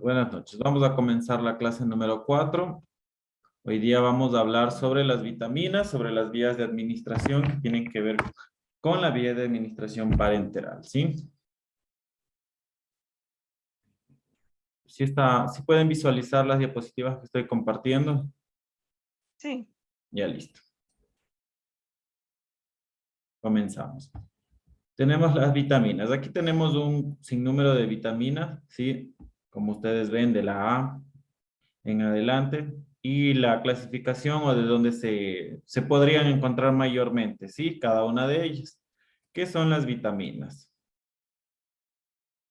Buenas noches. Vamos a comenzar la clase número 4. Hoy día vamos a hablar sobre las vitaminas, sobre las vías de administración que tienen que ver con la vía de administración parenteral, ¿sí? ¿Sí pueden visualizar las diapositivas que estoy compartiendo? Sí. Ya listo. Comenzamos. Tenemos las vitaminas. Aquí tenemos un sinnúmero de vitaminas, ¿sí? Como ustedes ven, de la A en adelante, y la clasificación o de dónde se podrían encontrar mayormente, ¿sí? Cada una de ellas. ¿Qué son las vitaminas?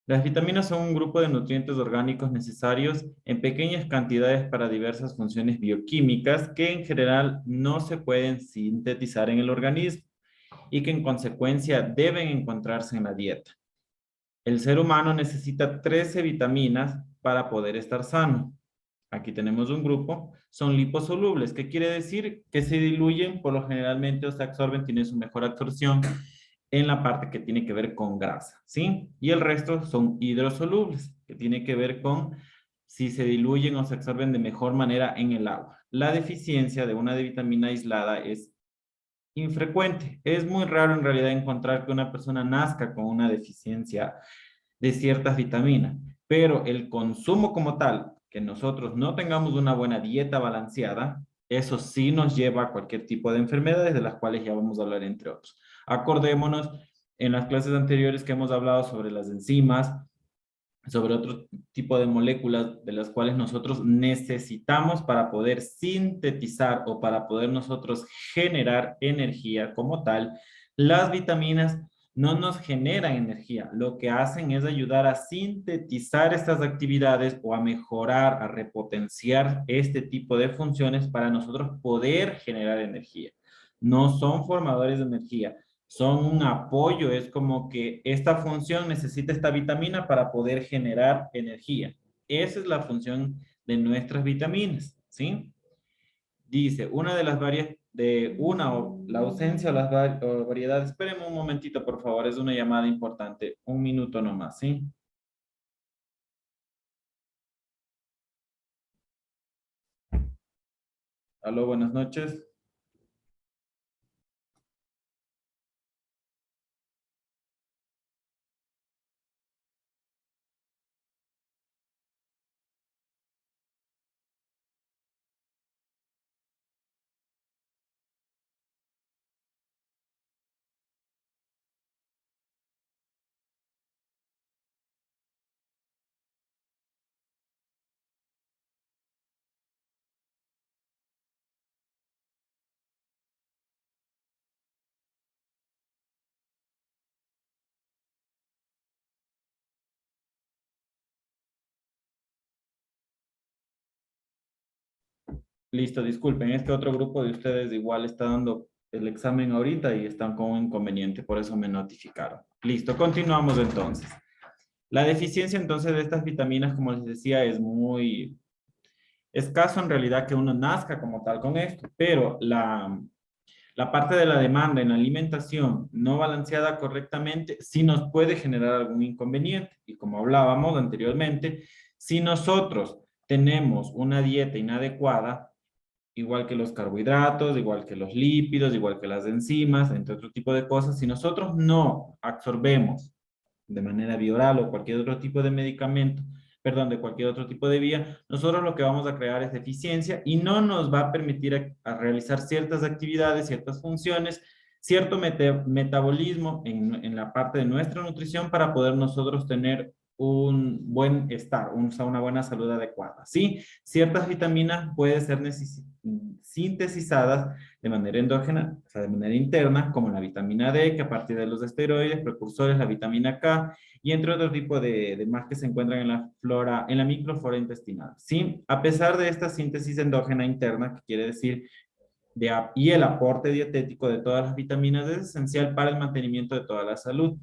Las vitaminas son un grupo de nutrientes orgánicos necesarios en pequeñas cantidades para diversas funciones bioquímicas que en general no se pueden sintetizar en el organismo y que en consecuencia deben encontrarse en la dieta. El ser humano necesita 13 vitaminas para poder estar sano. Aquí tenemos un grupo, son liposolubles, que quiere decir que se diluyen por lo generalmente o se absorben, tienen su mejor absorción en la parte que tiene que ver con grasa, ¿sí? Y el resto son hidrosolubles, que tiene que ver con si se diluyen o se absorben de mejor manera en el agua. La deficiencia de una vitamina aislada es infrecuente. Es muy raro en realidad encontrar que una persona nazca con una deficiencia de ciertas vitaminas, pero el consumo como tal, que nosotros no tengamos una buena dieta balanceada, eso sí nos lleva a cualquier tipo de enfermedades de las cuales ya vamos a hablar entre otros. Acordémonos en las clases anteriores que hemos hablado sobre las enzimas, sobre otro tipo de moléculas de las cuales nosotros necesitamos para poder sintetizar o para poder nosotros generar energía como tal. Las vitaminas no nos generan energía, lo que hacen es ayudar a sintetizar estas actividades o a mejorar, a repotenciar este tipo de funciones para nosotros poder generar energía. No son formadores de energía, son un apoyo, es como que esta función necesita esta vitamina para poder generar energía. Esa es la función de nuestras vitaminas, ¿sí? Dice, una de las o la ausencia o las o variedades, espérenme un momentito, por favor, es una llamada importante, un minuto nomás, ¿sí? Aló, buenas noches. Listo, disculpen, este otro grupo de ustedes igual está dando el examen ahorita y están con un inconveniente, por eso me notificaron. Listo, continuamos entonces. La deficiencia entonces de estas vitaminas, como les decía, es muy escaso en realidad que uno nazca como tal con esto, pero la parte de la demanda en la alimentación no balanceada correctamente sí nos puede generar algún inconveniente. Y como hablábamos anteriormente, si nosotros tenemos una dieta inadecuada, igual que los carbohidratos, igual que los lípidos, igual que las enzimas, entre otro tipo de cosas, si nosotros no absorbemos de manera bioral o cualquier otro tipo de medicamento, perdón, de cualquier otro tipo de vía, nosotros lo que vamos a crear es deficiencia y no nos va a permitir a realizar ciertas actividades, ciertas funciones, cierto metabolismo en la parte de nuestra nutrición para poder nosotros tener un buen estar, una buena salud adecuada. Sí, ciertas vitaminas pueden ser sintetizadas de manera endógena, o sea, de manera interna, como la vitamina D, que a partir de los esteroides, precursores, la vitamina K, y entre otro tipo de más que se encuentran en la flora, en la microflora intestinal. ¿Sí? A pesar de esta síntesis endógena interna, que quiere decir y el aporte dietético de todas las vitaminas es esencial para el mantenimiento de toda la salud.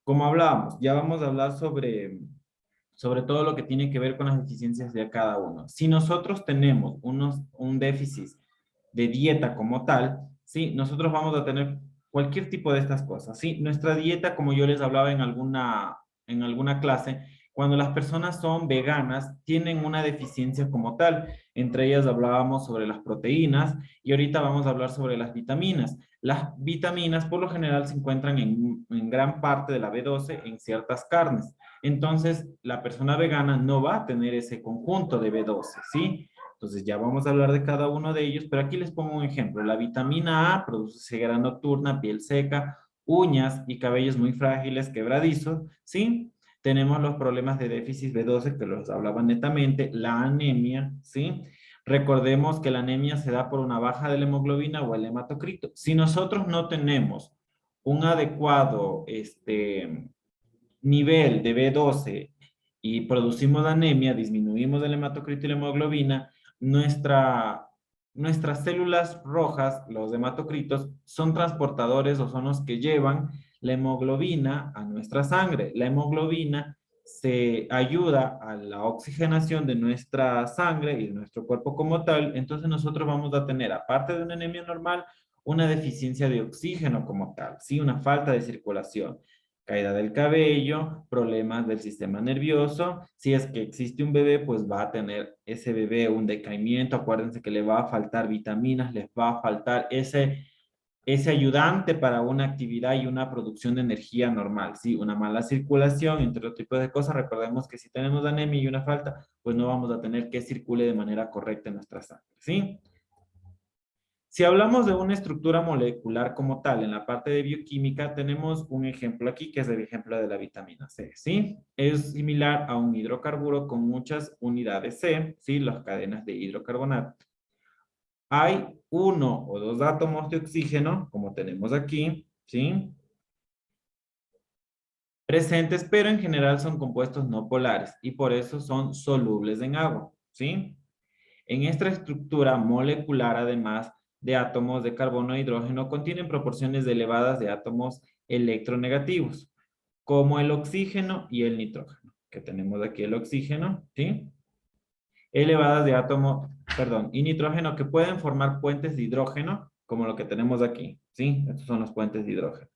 Como hablábamos, ya vamos a hablar sobre todo lo que tiene que ver con las deficiencias de cada uno. Si nosotros tenemos un déficit de dieta como tal, ¿sí? Nosotros vamos a tener cualquier tipo de estas cosas, ¿sí? Nuestra dieta, como yo les hablaba en alguna clase, Cuando las personas son veganas, tienen una deficiencia como tal. Entre ellas hablábamos sobre las proteínas y ahorita vamos a hablar sobre las vitaminas. Las vitaminas por lo general se encuentran en gran parte de la B12 en ciertas carnes. Entonces, la persona vegana no va a tener ese conjunto de B12, ¿sí? Entonces, ya vamos a hablar de cada uno de ellos, pero aquí les pongo un ejemplo. La vitamina A produce ceguera nocturna, piel seca, uñas y cabellos muy frágiles, quebradizos, ¿sí? Tenemos los problemas de déficit B12 que los hablaba netamente, la anemia, ¿sí? Recordemos que la anemia se da por una baja de la hemoglobina o el hematocrito. Si nosotros no tenemos un adecuado nivel de B12 y producimos anemia, disminuimos el hematocrito y la hemoglobina, nuestras células rojas, los hematocritos, son transportadores o son los que llevan la hemoglobina a nuestra sangre. La hemoglobina se ayuda a la oxigenación de nuestra sangre y de nuestro cuerpo como tal, entonces nosotros vamos a tener, aparte de una anemia normal, una deficiencia de oxígeno como tal, ¿sí? Una falta de circulación, caída del cabello, problemas del sistema nervioso. Si es que existe un bebé, pues va a tener ese bebé un decaimiento. Acuérdense que le va a faltar vitaminas, les va a faltar ese ayudante para una actividad y una producción de energía normal, ¿sí? Una mala circulación, entre otros tipos de cosas. Recordemos que si tenemos anemia y una falta, pues no vamos a tener que circule de manera correcta en nuestra sangre, ¿sí? Si hablamos de una estructura molecular como tal, en la parte de bioquímica, tenemos un ejemplo aquí, que es el ejemplo de la vitamina C, ¿sí? Es similar a un hidrocarburo con muchas unidades C, ¿sí? Las cadenas de hidrocarbonato. Hay uno o dos átomos de oxígeno, como tenemos aquí, ¿sí? Presentes, pero en general son compuestos no polares y por eso son solubles en agua, ¿sí? En esta estructura molecular, además de átomos de carbono e hidrógeno, contienen proporciones elevadas de átomos electronegativos, como el oxígeno y el nitrógeno, que tenemos aquí el oxígeno, ¿sí? Elevadas de átomos, perdón, y nitrógeno que pueden formar puentes de hidrógeno, como lo que tenemos aquí, ¿sí? Estos son los puentes de hidrógeno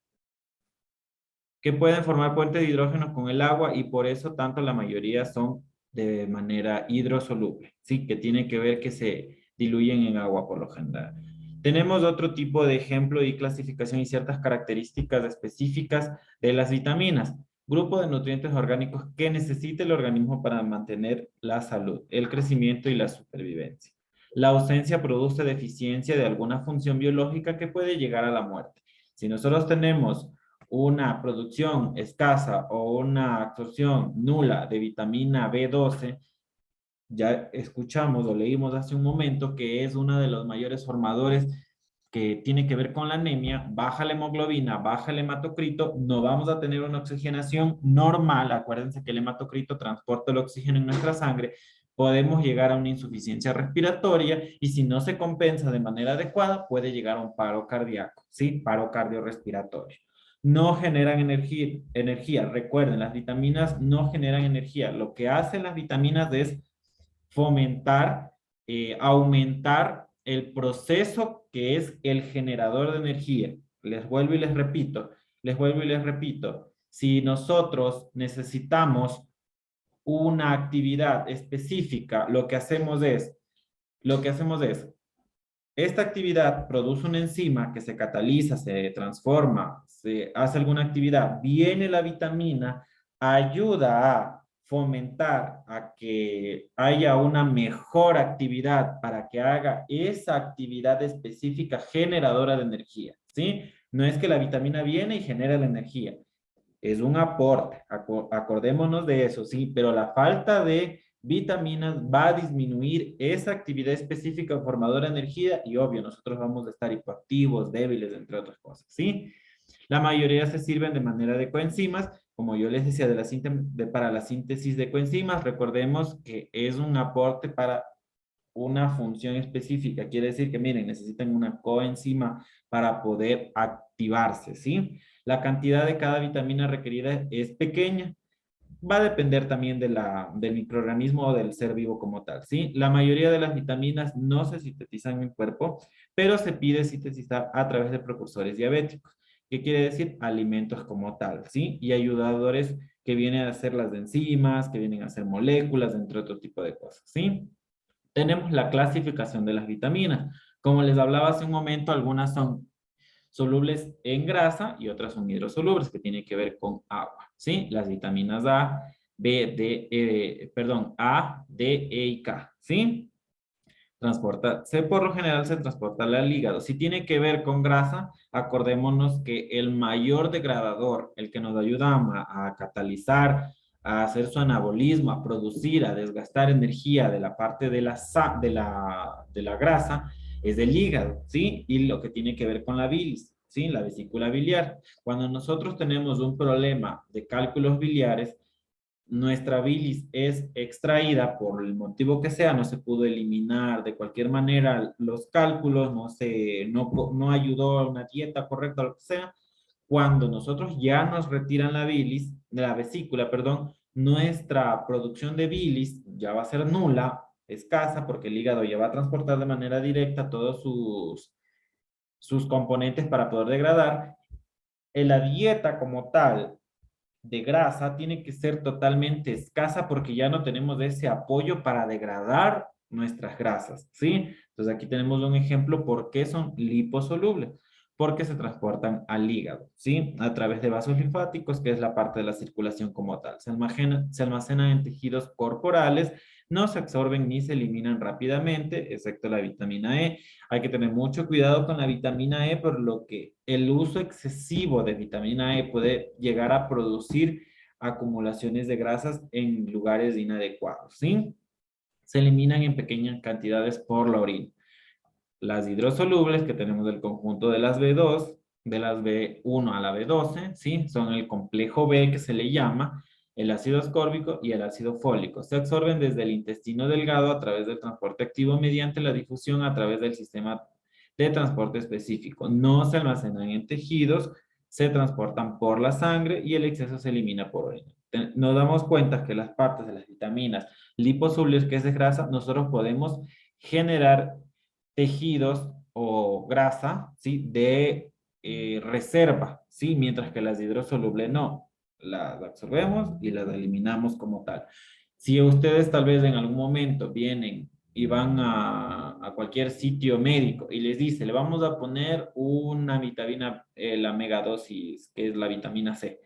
que pueden formar puentes de hidrógeno con el agua y por eso tanto la mayoría son de manera hidrosoluble, ¿sí? Que tiene que ver que se diluyen en agua por lo general. Tenemos otro tipo de ejemplo y clasificación y ciertas características específicas de las vitaminas. Grupo de nutrientes orgánicos que necesita el organismo para mantener la salud, el crecimiento y la supervivencia. La ausencia produce deficiencia de alguna función biológica que puede llegar a la muerte. Si nosotros tenemos una producción escasa o una absorción nula de vitamina B12, ya escuchamos o leímos hace un momento que es uno de los mayores formadores que tiene que ver con la anemia, baja la hemoglobina, baja el hematocrito, no vamos a tener una oxigenación normal. Acuérdense que el hematocrito transporta el oxígeno en nuestra sangre, podemos llegar a una insuficiencia respiratoria y si no se compensa de manera adecuada puede llegar a un paro cardíaco, ¿sí? Paro cardiorrespiratorio. No generan energía. Recuerden, las vitaminas no generan energía. Lo que hacen las vitaminas es fomentar, aumentar el proceso que es el generador de energía. Les vuelvo y les repito, les vuelvo y les repito. Si nosotros necesitamos una actividad específica, lo que hacemos es, esta actividad produce una enzima que se cataliza, se transforma, se hace alguna actividad, viene la vitamina, ayuda a fomentar a que haya una mejor actividad para que haga esa actividad específica generadora de energía, ¿sí? No es que la vitamina viene y genera la energía, es un aporte, acordémonos de eso, sí, pero la falta de vitaminas va a disminuir esa actividad específica formadora de energía y obvio, nosotros vamos a estar hipoactivos, débiles, entre otras cosas, ¿sí? La mayoría se sirven de manera de coenzimas, como yo les decía, para la síntesis de coenzimas, recordemos que es un aporte para una función específica. Quiere decir que, miren, necesitan una coenzima para poder activarse, ¿sí? La cantidad de cada vitamina requerida es pequeña. Va a depender también del microorganismo o del ser vivo como tal, ¿sí? La mayoría de las vitaminas no se sintetizan en el cuerpo, pero se pide sintetizar a través de precursores diabéticos. ¿Qué quiere decir? Alimentos como tal, ¿sí? Y ayudadores que viene a ser las enzimas, que vienen a ser moléculas, entre otro tipo de cosas, ¿sí? Tenemos la clasificación de las vitaminas. Como les hablaba hace un momento, algunas son solubles en grasa y otras son hidrosolubles, que tienen que ver con agua, ¿sí? Las vitaminas A, D, E y K, ¿sí? Por lo general se transporta al hígado. Si tiene que ver con grasa, acordémonos que el mayor degradador, el que nos ayuda a catalizar, a hacer su anabolismo, a producir, a desgastar energía de la parte de la grasa, es el hígado, ¿sí? Y lo que tiene que ver con la bilis, ¿sí? La vesícula biliar. Cuando nosotros tenemos un problema de cálculos biliares, nuestra bilis es extraída por el motivo que sea, no se pudo eliminar de cualquier manera los cálculos, no ayudó a una dieta correcta, lo que sea. Cuando nosotros ya nos retiran la bilis, de la vesícula, perdón, nuestra producción de bilis ya va a ser nula, escasa, porque el hígado ya va a transportar de manera directa todos sus componentes para poder degradar. En la dieta como tal de grasa tiene que ser totalmente escasa porque ya no tenemos ese apoyo para degradar nuestras grasas, ¿sí? Entonces aquí tenemos un ejemplo por qué son liposolubles, porque se transportan al hígado, ¿sí? A través de vasos linfáticos, que es la parte de la circulación como tal. Se almacenan en tejidos corporales, no se absorben ni se eliminan rápidamente, excepto la vitamina E. Hay que tener mucho cuidado con la vitamina E, por lo que el uso excesivo de vitamina E puede llegar a producir acumulaciones de grasas en lugares inadecuados, ¿sí? Se eliminan en pequeñas cantidades por la orina. Las hidrosolubles, que tenemos del conjunto de las B2, de las B1 a la B12, ¿sí? Son el complejo B que se le llama, el ácido ascórbico y el ácido fólico. Se absorben desde el intestino delgado a través del transporte activo mediante la difusión a través del sistema de transporte específico. No se almacenan en tejidos, se transportan por la sangre y el exceso se elimina por orina. Nos damos cuenta que las partes de las vitaminas liposolubles, que es de grasa, nosotros podemos generar tejidos o grasa, ¿sí? De reserva, ¿sí? Mientras que las hidrosolubles no. Las absorbemos y las eliminamos como tal. Si ustedes tal vez en algún momento vienen y van a cualquier sitio médico y les dice, le vamos a poner una vitamina, la megadosis, que es la vitamina C.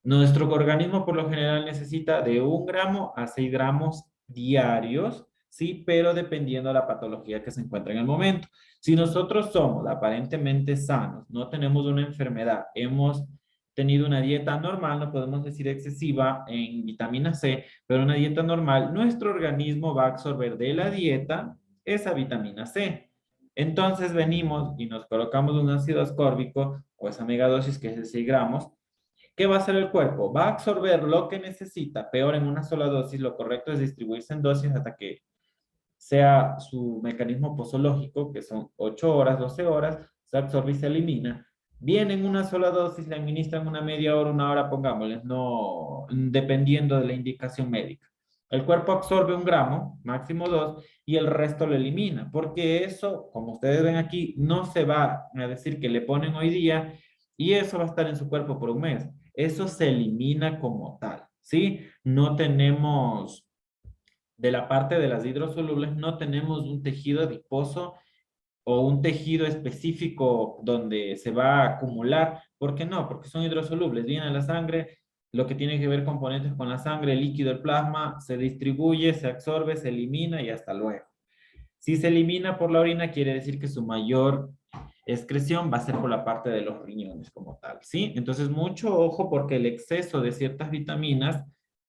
Nuestro organismo por lo general necesita de 1 gramo a 6 gramos diarios, sí, pero dependiendo de la patología que se encuentra en el momento. Si nosotros somos aparentemente sanos, no tenemos una enfermedad, hemos tenido una dieta normal, no podemos decir excesiva en vitamina C, pero una dieta normal, nuestro organismo va a absorber de la dieta esa vitamina C. Entonces venimos y nos colocamos un ácido ascórbico o esa megadosis que es de 6 gramos. ¿Qué va a hacer el cuerpo? Va a absorber lo que necesita, peor en una sola dosis. Lo correcto es distribuirse en dosis hasta que sea su mecanismo posológico, que son 8 horas, 12 horas, se absorbe y se elimina. Bien, en una sola dosis le administran una media hora, 1 hora, pongámosles, no, dependiendo de la indicación médica. El cuerpo absorbe 1 gramo, máximo 2, y el resto lo elimina, porque eso, como ustedes ven aquí, no se va a decir que le ponen hoy día y eso va a estar en su cuerpo por un mes. Eso se elimina como tal, ¿sí? No tenemos de la parte de las hidrosolubles, no tenemos un tejido adiposo o un tejido específico donde se va a acumular. ¿Por qué no? Porque son hidrosolubles, viene a la sangre, lo que tiene que ver componentes con la sangre, el líquido, el plasma, se distribuye, se absorbe, se elimina y hasta luego. Si se elimina por la orina, quiere decir que su mayor excreción va a ser por la parte de los riñones como tal, ¿sí? Entonces, mucho ojo porque el exceso de ciertas vitaminas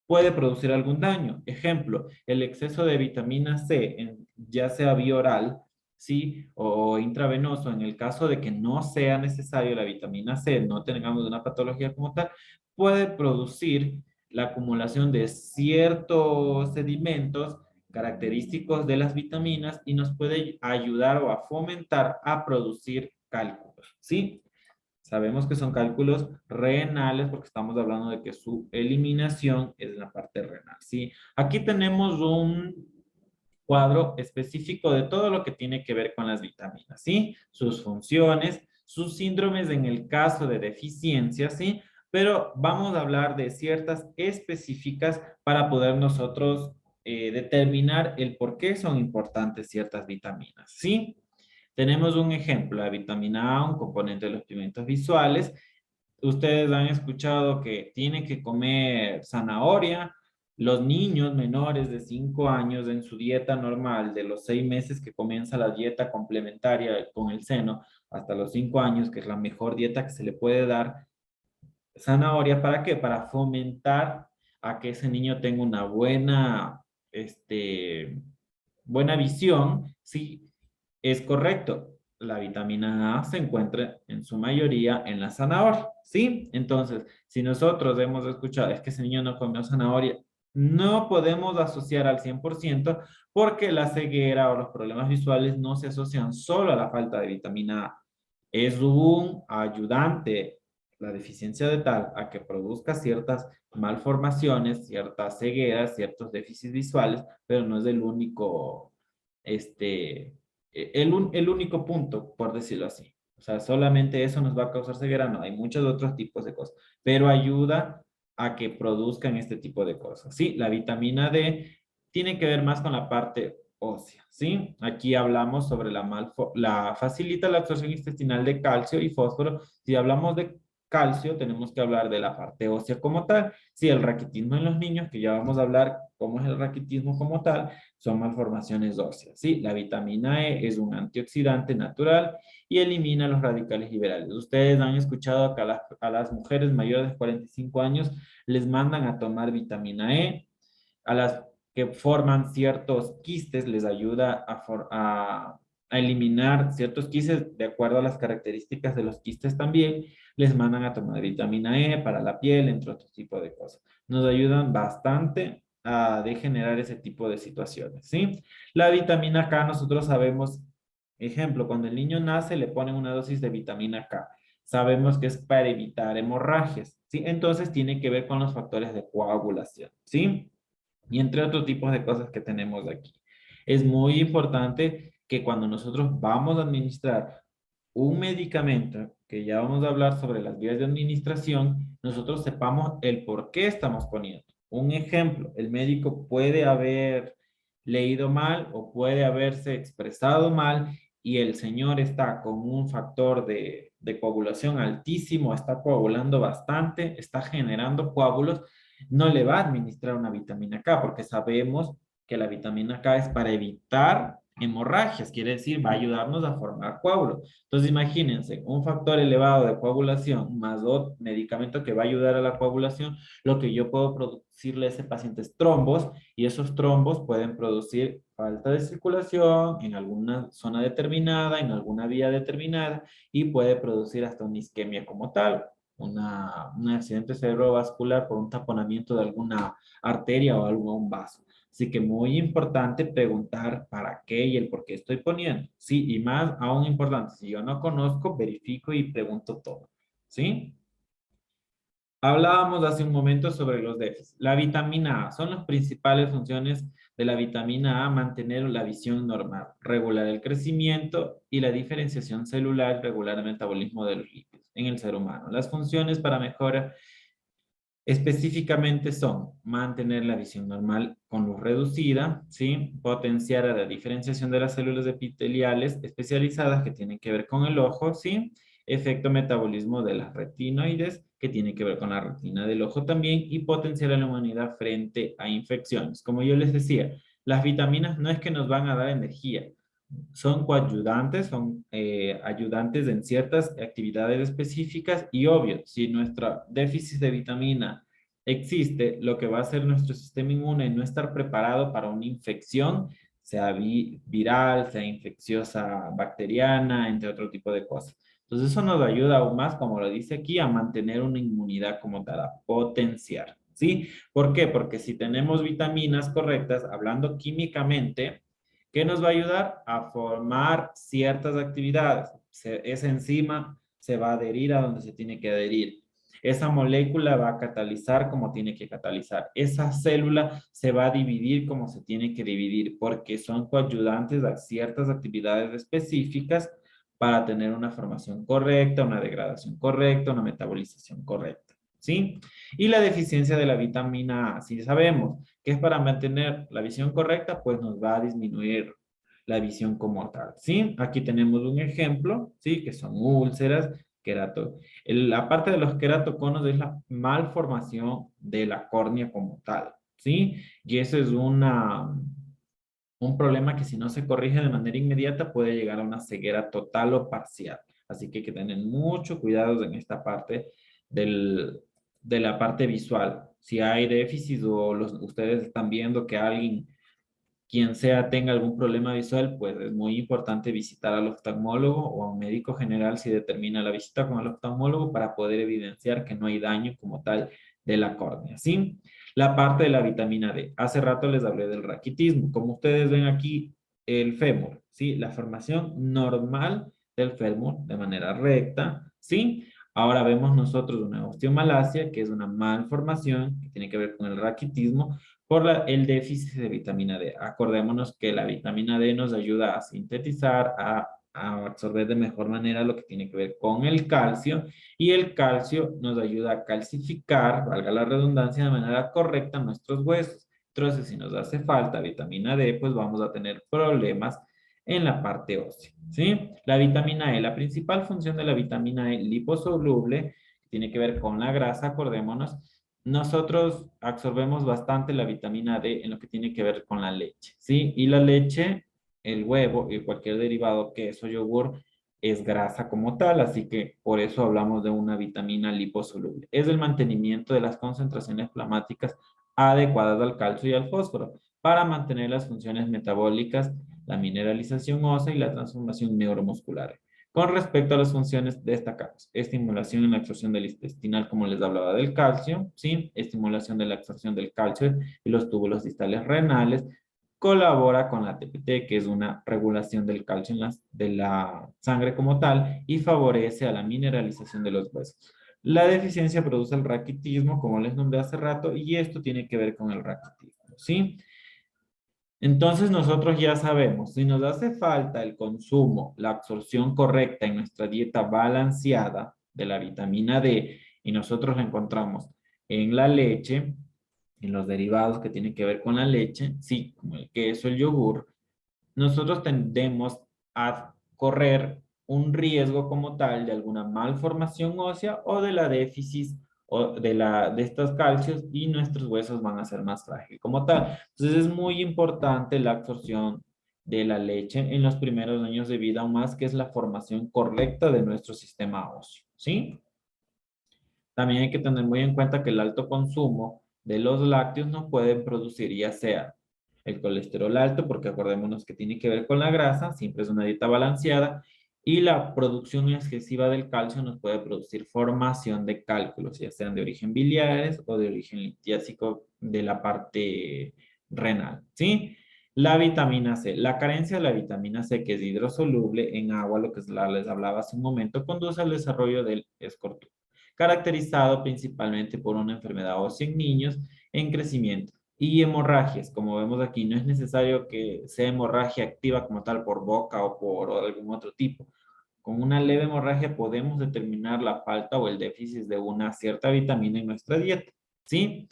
puede producir algún daño. Ejemplo, el exceso de vitamina C, ya sea vía oral, ¿sí? O intravenoso, en el caso de que no sea necesario la vitamina C, no tengamos una patología como tal, puede producir la acumulación de ciertos sedimentos característicos de las vitaminas y nos puede ayudar o a fomentar a producir cálculos, ¿sí? Sabemos que son cálculos renales porque estamos hablando de que su eliminación es en la parte renal, ¿sí? Aquí tenemos un cuadro específico de todo lo que tiene que ver con las vitaminas, ¿sí? Sus funciones, sus síndromes en el caso de deficiencia, ¿sí? pero vamos a hablar de ciertas específicas para poder nosotros determinar el por qué son importantes ciertas vitaminas, ¿sí? Tenemos un ejemplo, la vitamina A, un componente de los pigmentos visuales. Ustedes han escuchado que tienen que comer zanahoria. Los niños menores de 5 años en su dieta normal, de los 6 meses que comienza la dieta complementaria con el seno, hasta los 5 años, que es la mejor dieta que se le puede dar, zanahoria, ¿para qué? Para fomentar a que ese niño tenga una buena visión, sí, es correcto. La vitamina A se encuentra en su mayoría en la zanahoria, ¿sí? Entonces, si nosotros hemos escuchado, es que ese niño no comió zanahoria, no podemos asociar al 100% porque la ceguera o los problemas visuales no se asocian solo a la falta de vitamina A. Es un ayudante, la deficiencia de tal, a que produzca ciertas malformaciones, ciertas cegueras, ciertos déficits visuales, pero no es el único, el único punto, por decirlo así. O sea, solamente eso nos va a causar ceguera, no, hay muchos otros tipos de cosas, pero ayuda a que produzcan este tipo de cosas. Sí, la vitamina D tiene que ver más con la parte ósea, ¿sí? Aquí hablamos sobre la facilita la absorción intestinal de calcio y fósforo. Si hablamos de calcio, tenemos que hablar de la parte ósea como tal. Sí, el raquitismo en los niños, que ya vamos a hablar cómo es el raquitismo como tal, son malformaciones óseas. Sí, la vitamina E es un antioxidante natural y elimina los radicales liberales. Ustedes han escuchado que a las mujeres mayores de 45 años les mandan a tomar vitamina E, a las que forman ciertos quistes les ayuda a eliminar ciertos quistes de acuerdo a las características de los quistes también, les mandan a tomar vitamina E para la piel, entre otros tipos de cosas. Nos ayudan bastante a degenerar ese tipo de situaciones, ¿sí? La vitamina K, nosotros sabemos, ejemplo, cuando el niño nace le ponen una dosis de vitamina K. Sabemos que es para evitar hemorragias, ¿sí? Entonces tiene que ver con los factores de coagulación, ¿sí? Y entre otros tipos de cosas que tenemos aquí. Es muy importante que cuando nosotros vamos a administrar un medicamento, que ya vamos a hablar sobre las vías de administración, nosotros sepamos el por qué estamos poniendo. Un ejemplo, el médico puede haber leído mal o puede haberse expresado mal y el señor está con un factor de coagulación altísimo, está coagulando bastante, está generando coágulos, no le va a administrar una vitamina K porque sabemos que la vitamina K es para evitar hemorragias, quiere decir, va a ayudarnos a formar coágulos. Entonces, imagínense, un factor elevado de coagulación más otro medicamento que va a ayudar a la coagulación, lo que yo puedo producirle a ese paciente es trombos y esos trombos pueden producir falta de circulación en alguna zona determinada, en alguna vía determinada y puede producir hasta una isquemia como tal, un accidente cerebrovascular por un taponamiento de alguna arteria o algún vaso. Así que muy importante preguntar para qué y el por qué estoy poniendo. Sí, y más aún importante, si yo no conozco, verifico y pregunto todo. ¿Sí? Hablábamos hace un momento sobre los déficits. La vitamina A, son las principales funciones de la vitamina A: mantener la visión normal, regular el crecimiento y la diferenciación celular, regular el metabolismo de los lípidos en el ser humano. Las funciones para mejorar específicamente son mantener la visión normal con luz reducida, ¿sí? Potenciar a la diferenciación de las células epiteliales especializadas que tienen que ver con el ojo, ¿sí? Efecto metabolismo de las retinoides que tiene que ver con la retina del ojo también y potenciar a la humanidad frente a infecciones. Como yo les decía, las vitaminas no es que nos van a dar energía, son coayudantes, son ayudantes en ciertas actividades específicas y obvio, si nuestro déficit de vitamina existe, lo que va a hacer nuestro sistema inmune no estar preparado para una infección, sea viral, sea infecciosa bacteriana, entre otro tipo de cosas. Entonces eso nos ayuda aún más, como lo dice aquí, a mantener una inmunidad como tal, a potenciar, ¿sí? ¿Por qué? Porque si tenemos vitaminas correctas, hablando químicamente, ¿qué nos va a ayudar? A formar ciertas actividades. Esa enzima se va a adherir a donde se tiene que adherir. Esa molécula va a catalizar como tiene que catalizar. Esa célula se va a dividir como se tiene que dividir porque son coayudantes a ciertas actividades específicas para tener una formación correcta, una degradación correcta, una metabolización correcta. ¿sí? Y la deficiencia de la vitamina A, si sabemos que es para mantener la visión correcta, pues nos va a disminuir la visión como tal, ¿sí? Aquí tenemos un ejemplo, ¿sí? Que son úlceras, querato. La parte de los queratoconos es la malformación de la córnea como tal, ¿sí? Y eso es un problema que si no se corrige de manera inmediata puede llegar a una ceguera total o parcial. Así que hay que tener mucho cuidado en esta parte del, de la parte visual. Si hay déficit o ustedes están viendo que alguien, quien sea, tenga algún problema visual, pues es muy importante visitar al oftalmólogo o a un médico general si determina la visita con el oftalmólogo para poder evidenciar que no hay daño como tal de la córnea, ¿sí? La parte de la vitamina D. Hace rato les hablé del raquitismo. Como ustedes ven aquí, el fémur, ¿sí? La formación normal del fémur de manera recta, ¿sí? Ahora vemos nosotros una osteomalacia, que es una malformación que tiene que ver con el raquitismo, por el déficit de vitamina D. Acordémonos que la vitamina D nos ayuda a sintetizar, a absorber de mejor manera lo que tiene que ver con el calcio, y el calcio nos ayuda a calcificar, valga la redundancia, de manera correcta nuestros huesos. Entonces, si nos hace falta vitamina D, pues vamos a tener problemas en la parte ósea, ¿sí? La vitamina E, la principal función de la vitamina E liposoluble, tiene que ver con la grasa, acordémonos, nosotros absorbemos bastante la vitamina D en lo que tiene que ver con la leche, ¿sí? Y la leche, el huevo y cualquier derivado, queso, yogur, es grasa como tal, así que por eso hablamos de una vitamina liposoluble. Es el mantenimiento de las concentraciones plasmáticas adecuadas al calcio y al fósforo para mantener las funciones metabólicas, la mineralización ósea y la transformación neuromuscular. Con respecto a las funciones destacadas, estimulación en la absorción del intestinal, como les hablaba del calcio, ¿sí? Estimulación de la absorción del calcio y los túbulos distales renales, colabora con la TPT, que es una regulación del calcio de la sangre como tal, y favorece a la mineralización de los huesos. La deficiencia produce el raquitismo, como les nombré hace rato, y esto tiene que ver con el raquitismo, ¿sí? Entonces nosotros ya sabemos, si nos hace falta el consumo, la absorción correcta en nuestra dieta balanceada de la vitamina D, y nosotros la encontramos en la leche, en los derivados que tienen que ver con la leche, sí, como el queso, el yogur, nosotros tendemos a correr un riesgo como tal de alguna malformación ósea o de la déficit o de estos calcios, y nuestros huesos van a ser más frágiles como tal. Entonces es muy importante la absorción de la leche en los primeros años de vida, aún más que es la formación correcta de nuestro sistema óseo, ¿sí? También hay que tener muy en cuenta que el alto consumo de los lácteos no pueden producir ya sea el colesterol alto, porque acordémonos que tiene que ver con la grasa, siempre es una dieta balanceada, y la producción excesiva del calcio nos puede producir formación de cálculos, ya sean de origen biliares o de origen litiásico de la parte renal, ¿sí? La vitamina C, la carencia de la vitamina C, que es hidrosoluble en agua, lo que les hablaba hace un momento, conduce al desarrollo del escorbuto, caracterizado principalmente por una enfermedad ósea en niños en crecimiento y hemorragias. Como vemos aquí, no es necesario que sea hemorragia activa como tal por boca o por algún otro tipo. Con una leve hemorragia podemos determinar la falta o el déficit de una cierta vitamina en nuestra dieta, ¿sí?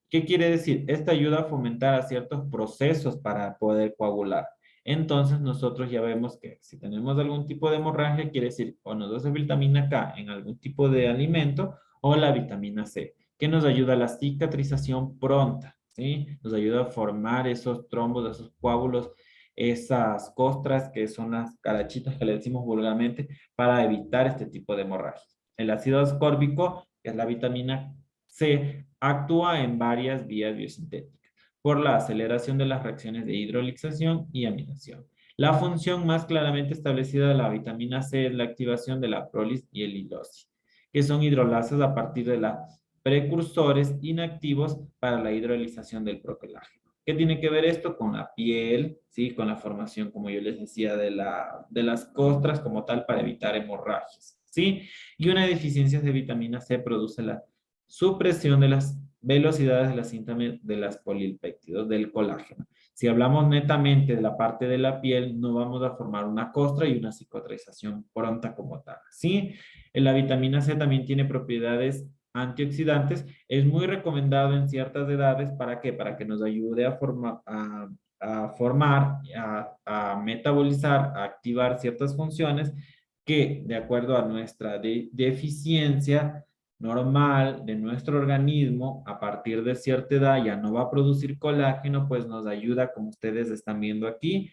¿Qué quiere decir? Esta ayuda a fomentar a ciertos procesos para poder coagular. Entonces nosotros ya vemos que si tenemos algún tipo de hemorragia, quiere decir o nos da vitamina K en algún tipo de alimento o la vitamina C, que nos ayuda a la cicatrización pronta, ¿sí? Nos ayuda a formar esos trombos, esos coágulos, esas costras que son las carachitas que le decimos vulgarmente para evitar este tipo de hemorragias. El ácido ascórbico, que es la vitamina C, actúa en varias vías biosintéticas por la aceleración de las reacciones de hidrolización y amilación. La función más claramente establecida de la vitamina C es la activación de la prolis y el hilosis, que son hidrolasas a partir de los precursores inactivos para la hidrolización del procolágeno. ¿Qué tiene que ver esto? Con la piel, ¿sí? Con la formación, como yo les decía, de las costras como tal para evitar hemorragias, ¿sí? Y una deficiencia de vitamina C produce la supresión de las velocidades de la síntese de las polipéptidos del colágeno. Si hablamos netamente de la parte de la piel, no vamos a formar una costra y una cicatrización pronta como tal, ¿sí? La vitamina C también tiene propiedades antioxidantes, es muy recomendado en ciertas edades. ¿Para qué? Para que nos ayude a formar, a metabolizar, a activar ciertas funciones que, de acuerdo a nuestra deficiencia normal de nuestro organismo, a partir de cierta edad ya no va a producir colágeno, pues nos ayuda, como ustedes están viendo aquí,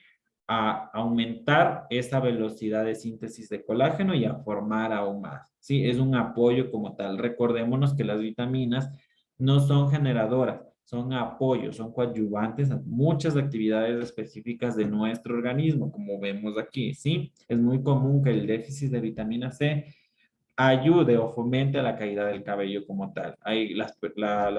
a aumentar esa velocidad de síntesis de colágeno y a formar aún más. Sí, es un apoyo como tal. Recordémonos que las vitaminas no son generadoras, son apoyos, son coadyuvantes a muchas actividades específicas de nuestro organismo, como vemos aquí, ¿sí? Es muy común que el déficit de vitamina C ayude o fomente la caída del cabello como tal. Hay las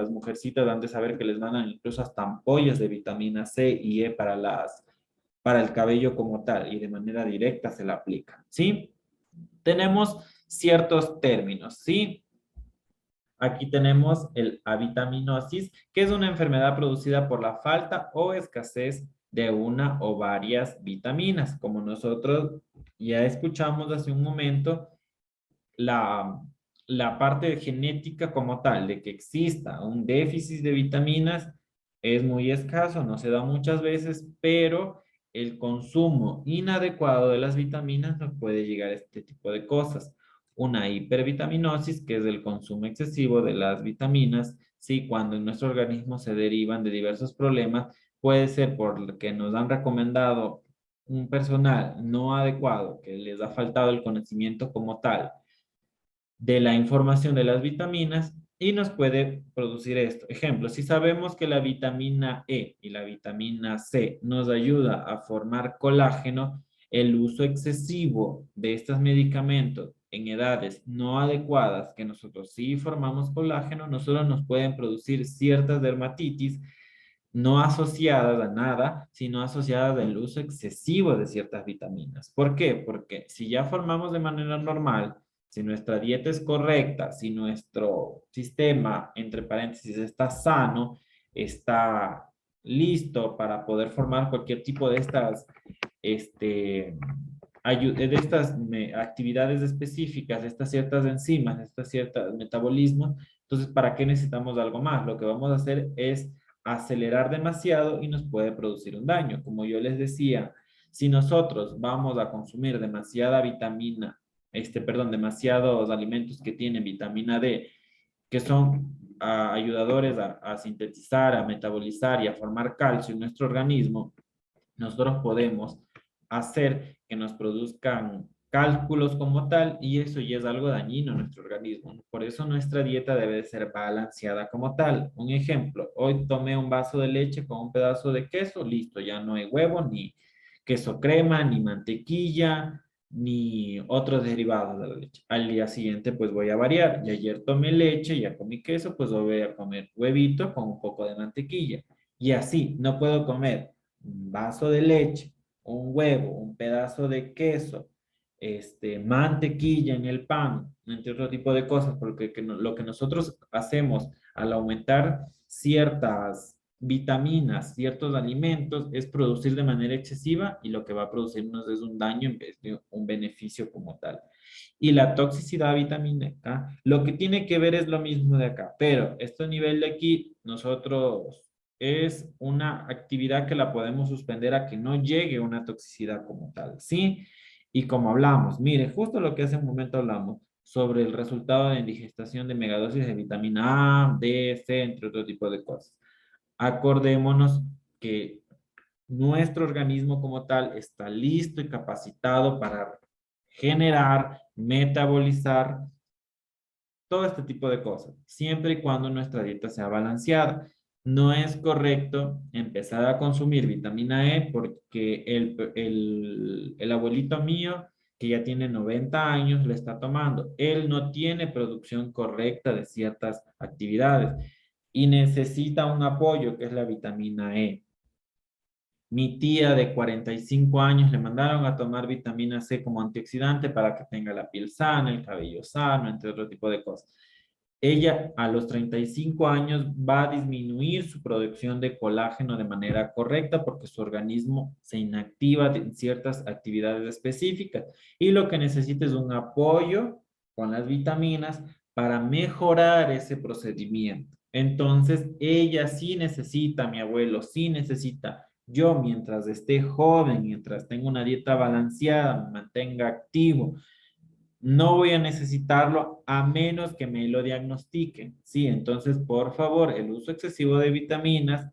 mujercitas dan de saber que les mandan incluso hasta ampollas de vitamina C y E para el cabello como tal y de manera directa se la aplican, ¿sí? Tenemos ciertos términos, ¿sí? Aquí tenemos el avitaminosis, que es una enfermedad producida por la falta o escasez de una o varias vitaminas. Como nosotros ya escuchamos hace un momento, la, la parte genética como tal, de que exista un déficit de vitaminas, es muy escaso, no se da muchas veces, pero el consumo inadecuado de las vitaminas nos puede llegar a este tipo de cosas. Una hipervitaminosis, que es el consumo excesivo de las vitaminas, sí, cuando en nuestro organismo se derivan de diversos problemas, puede ser porque nos han recomendado un personal no adecuado, que les ha faltado el conocimiento como tal de la información de las vitaminas y nos puede producir esto. Ejemplo, si sabemos que la vitamina E y la vitamina C nos ayuda a formar colágeno, el uso excesivo de estos medicamentos en edades no adecuadas, que nosotros sí formamos colágeno, nosotros nos pueden producir ciertas dermatitis no asociadas a nada, sino asociadas al uso excesivo de ciertas vitaminas. ¿Por qué? Porque si ya formamos de manera normal, si nuestra dieta es correcta, si nuestro sistema, entre paréntesis, está sano, está listo para poder formar cualquier tipo de estas, este, de estas actividades específicas, de estas ciertas enzimas, de estas ciertas metabolismos, entonces, ¿para qué necesitamos algo más? Lo que vamos a hacer es acelerar demasiado y nos puede producir un daño. Como yo les decía, si nosotros vamos a consumir demasiada vitamina, perdón, demasiados alimentos que tienen vitamina D, que son ayudadores a sintetizar, a metabolizar y a formar calcio en nuestro organismo, nosotros podemos hacer que nos produzcan cálculos como tal y eso ya es algo dañino a nuestro organismo. Por eso nuestra dieta debe ser balanceada como tal. Un ejemplo, hoy tomé un vaso de leche con un pedazo de queso, listo, ya no hay huevo, ni queso crema, ni mantequilla, ni otros derivados de la leche. Al día siguiente pues voy a variar. Y ayer tomé leche, ya comí queso, pues voy a comer huevito con un poco de mantequilla. Y así, no puedo comer un vaso de leche, un huevo, un pedazo de queso, mantequilla en el pan, entre otro tipo de cosas, porque lo que nosotros hacemos al aumentar ciertas vitaminas, ciertos alimentos, es producir de manera excesiva y lo que va a producirnos es un daño en vez de un beneficio como tal. Y la toxicidad vitamínica, lo que tiene que ver es lo mismo de acá, pero este nivel de aquí, nosotros es una actividad que la podemos suspender a que no llegue una toxicidad como tal, ¿sí? Y como hablamos, mire, justo lo que hace un momento hablamos sobre el resultado de indigestación de megadosis de vitamina A, D, C, entre otro tipo de cosas. Acordémonos que nuestro organismo como tal está listo y capacitado para generar, metabolizar todo este tipo de cosas, siempre y cuando nuestra dieta sea balanceada. No es correcto empezar a consumir vitamina E porque el abuelito mío, que ya tiene 90 años, le está tomando. Él no tiene producción correcta de ciertas actividades y necesita un apoyo que es la vitamina E. Mi tía de 45 años le mandaron a tomar vitamina C como antioxidante para que tenga la piel sana, el cabello sano, entre otro tipo de cosas. Ella a los 35 años va a disminuir su producción de colágeno de manera correcta porque su organismo se inactiva en ciertas actividades específicas y lo que necesita es un apoyo con las vitaminas para mejorar ese procedimiento. Entonces, ella sí necesita, mi abuelo sí necesita. Yo, mientras esté joven, mientras tenga una dieta balanceada, me mantenga activo, no voy a necesitarlo a menos que me lo diagnostiquen. Sí, entonces, por favor, el uso excesivo de vitaminas,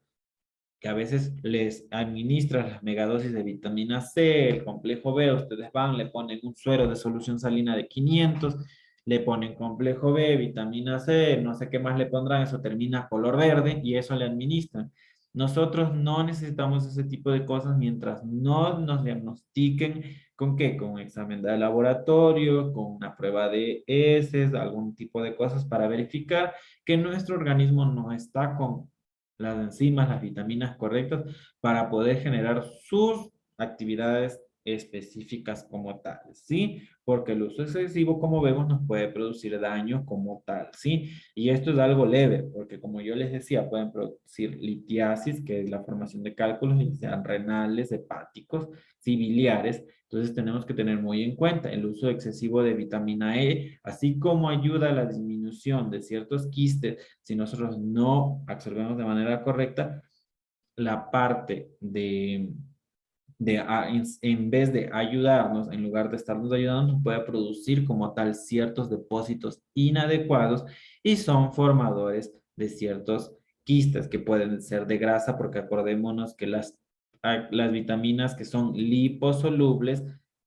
que a veces les administran las megadosis de vitamina C, el complejo B, ustedes van, le ponen un suero de solución salina de 500, le ponen complejo B, vitamina C, no sé qué más le pondrán, eso termina color verde y eso le administran. Nosotros no necesitamos ese tipo de cosas mientras no nos diagnostiquen con qué, con un examen de laboratorio, con una prueba de heces, algún tipo de cosas para verificar que nuestro organismo no está con las enzimas, las vitaminas correctas para poder generar sus actividades específicas como tal, ¿sí? Porque el uso excesivo, como vemos, nos puede producir daño como tal, ¿sí? Y esto es algo leve, porque como yo les decía, pueden producir litiasis, que es la formación de cálculos, ya sean renales, hepáticos, sí, biliares. Entonces tenemos que tener muy en cuenta el uso excesivo de vitamina E, así como ayuda a la disminución de ciertos quistes si nosotros no absorbemos de manera correcta, la parte en vez de ayudarnos, en lugar de estarnos ayudando, nos puede producir como tal ciertos depósitos inadecuados y son formadores de ciertos quistes que pueden ser de grasa, porque acordémonos que las vitaminas que son liposolubles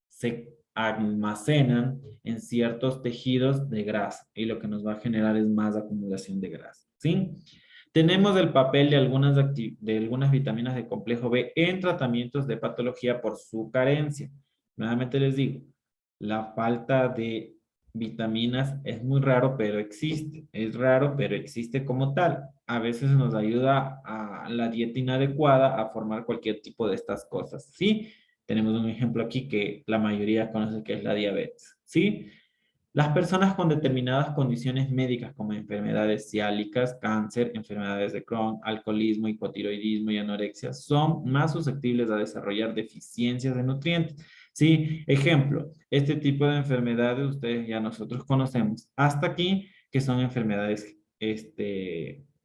se almacenan en ciertos tejidos de grasa y lo que nos va a generar es más acumulación de grasa, ¿sí? Tenemos el papel de algunas vitaminas de complejo B en tratamientos de patología por su carencia. Nuevamente les digo, la falta de vitaminas es muy raro, pero existe. Es raro, pero existe como tal. A veces nos ayuda a la dieta inadecuada a formar cualquier tipo de estas cosas. Sí, tenemos un ejemplo aquí que la mayoría conoce que es la diabetes. Sí, las personas con determinadas condiciones médicas como enfermedades ciálicas, cáncer, enfermedades de Crohn, alcoholismo, hipotiroidismo y anorexia son más susceptibles a desarrollar deficiencias de nutrientes. Sí, ejemplo, este tipo de enfermedades ustedes ya nosotros conocemos hasta aquí que son enfermedades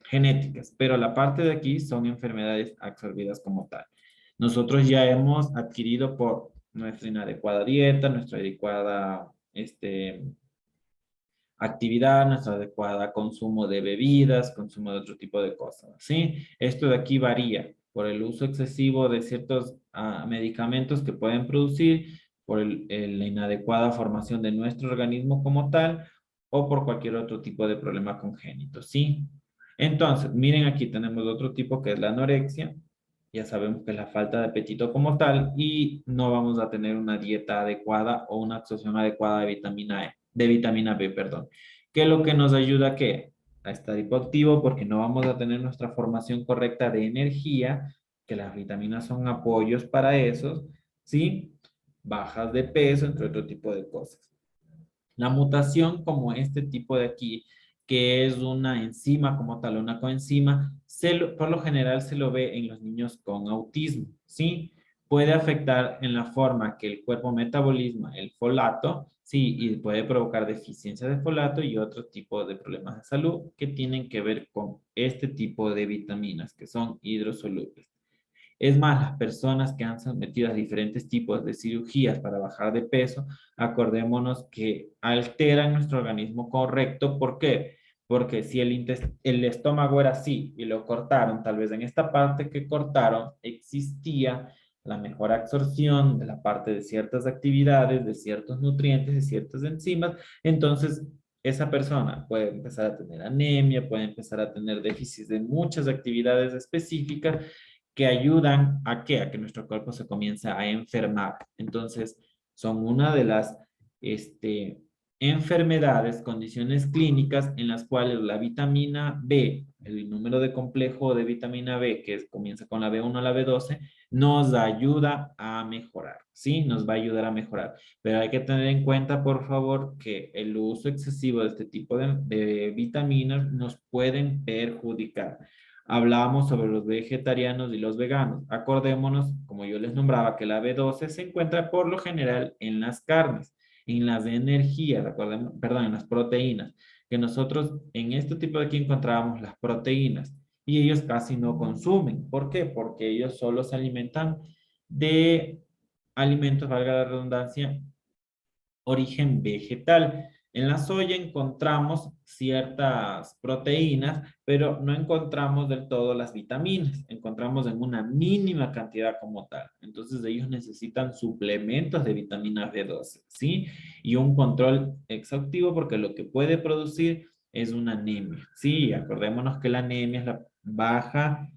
genéticas, pero la parte de aquí son enfermedades absorbidas como tal. Nosotros ya hemos adquirido por nuestra inadecuada dieta, nuestra adecuada actividad, nuestra adecuada consumo de bebidas, consumo de otro tipo de cosas, ¿sí? Esto de aquí varía por el uso excesivo de ciertos medicamentos que pueden producir, por la inadecuada formación de nuestro organismo como tal, o por cualquier otro tipo de problema congénito, ¿sí? Entonces, miren aquí tenemos otro tipo que es la anorexia. Ya sabemos que es la falta de apetito como tal y no vamos a tener una dieta adecuada o una absorción adecuada de vitamina E, de vitamina B, perdón. ¿Qué es lo que nos ayuda a qué? A estar hipoactivo porque no vamos a tener nuestra formación correcta de energía, que las vitaminas son apoyos para eso, ¿sí? Bajas de peso, entre otro tipo de cosas. La mutación como este tipo de aquí, que es una enzima como tal, una coenzima, por lo general se lo ve en los niños con autismo, ¿sí? Puede afectar en la forma que el cuerpo metabolismo el folato, sí, y puede provocar deficiencia de folato y otro tipo de problemas de salud que tienen que ver con este tipo de vitaminas que son hidrosolubles. Es más, las personas que han sometido a diferentes tipos de cirugías para bajar de peso, acordémonos que alteran nuestro organismo correcto. ¿Por qué? Porque si el estómago era así y lo cortaron, tal vez en esta parte que cortaron existía la mejor absorción de la parte de ciertas actividades, de ciertos nutrientes, de ciertas enzimas, entonces esa persona puede empezar a tener anemia, puede empezar a tener déficit de muchas actividades específicas que ayudan a qué? A que nuestro cuerpo se comience a enfermar. Entonces, son una de las enfermedades, condiciones clínicas en las cuales la vitamina B, el número de complejo de vitamina B, que comienza con la B1 a la B12, nos ayuda a mejorar, ¿sí? Nos va a ayudar a mejorar. Pero hay que tener en cuenta, por favor, que el uso excesivo de este tipo de vitaminas nos pueden perjudicar. Hablábamos sobre los vegetarianos y los veganos. Acordémonos, como yo les nombraba, que la B12 se encuentra por lo general en las carnes, en las de energía, perdón, en las proteínas. que nosotros en este tipo de aquí encontrábamos las proteínas y ellos casi no consumen. ¿Por qué? Porque ellos solo se alimentan de alimentos, valga la redundancia, origen vegetal. En la soya encontramos ciertas proteínas, pero no encontramos del todo las vitaminas. Encontramos en una mínima cantidad como tal. Entonces ellos necesitan suplementos de vitamina B12, ¿sí? Y un control exhaustivo porque lo que puede producir es una anemia. Sí, acordémonos que la anemia es la baja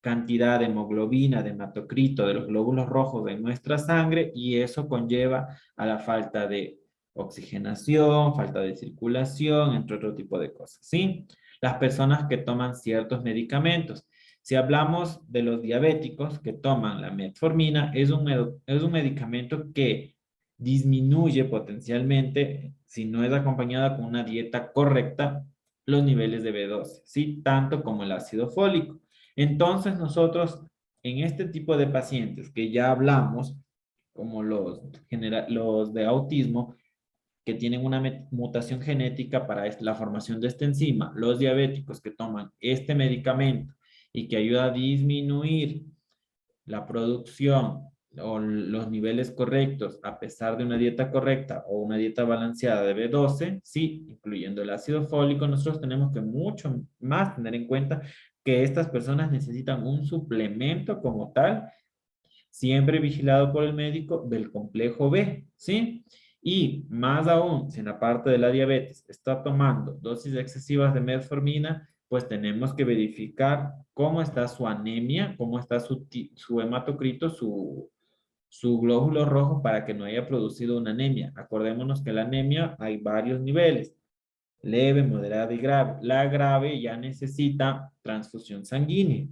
cantidad de hemoglobina, de hematocrito, de los glóbulos rojos de nuestra sangre y eso conlleva a la falta de oxigenación, falta de circulación, entre otro tipo de cosas, ¿sí? Las personas que toman ciertos medicamentos. Si hablamos de los diabéticos que toman la metformina, es un medicamento que disminuye potencialmente, si no es acompañada con una dieta correcta, los niveles de B12, ¿sí? Tanto como el ácido fólico. Entonces nosotros en este tipo de pacientes que ya hablamos, como los de autismo, que tienen una mutación genética para la formación de esta enzima, los diabéticos que toman este medicamento y que ayuda a disminuir la producción o los niveles correctos a pesar de una dieta correcta o una dieta balanceada de B12, sí, incluyendo el ácido fólico, nosotros tenemos que mucho más tener en cuenta que estas personas necesitan un suplemento como tal, siempre vigilado por el médico del complejo B, ¿sí? Y más aún, si en la parte de la diabetes está tomando dosis excesivas de metformina, pues tenemos que verificar cómo está su anemia, cómo está su hematocrito, su glóbulo rojo para que no haya producido una anemia. Acordémonos que la anemia hay varios niveles, leve, moderada y grave. La grave ya necesita transfusión sanguínea.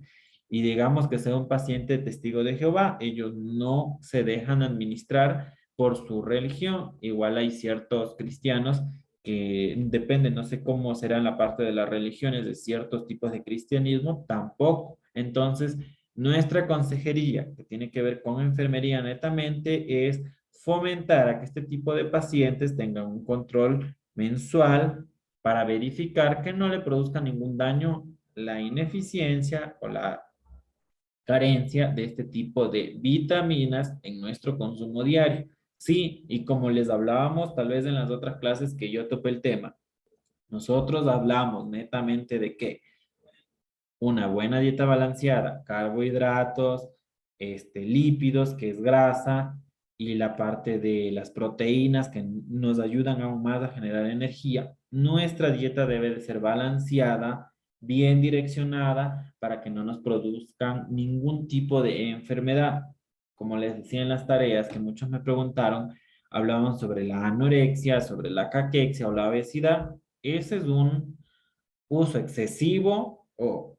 Y digamos que sea un paciente testigo de Jehová, ellos no se dejan administrar por su religión. Igual hay ciertos cristianos que depende, no sé cómo será en la parte de las religiones de ciertos tipos de cristianismo, tampoco. Entonces, nuestra consejería, que tiene que ver con enfermería netamente, es fomentar a que este tipo de pacientes tengan un control mensual para verificar que no le produzca ningún daño la ineficiencia o la carencia de este tipo de vitaminas en nuestro consumo diario. Sí, y como les hablábamos tal vez en las otras clases que yo topé el tema, nosotros hablamos netamente de que una buena dieta balanceada, carbohidratos, lípidos, que es grasa, y la parte de las proteínas que nos ayudan aún más a generar energía. Nuestra dieta debe de ser balanceada, bien direccionada, para que no nos produzcan ningún tipo de enfermedad. Como les decía en las tareas que muchos me preguntaron, hablaban sobre la anorexia, sobre la caquexia o la obesidad. Ese es un uso excesivo o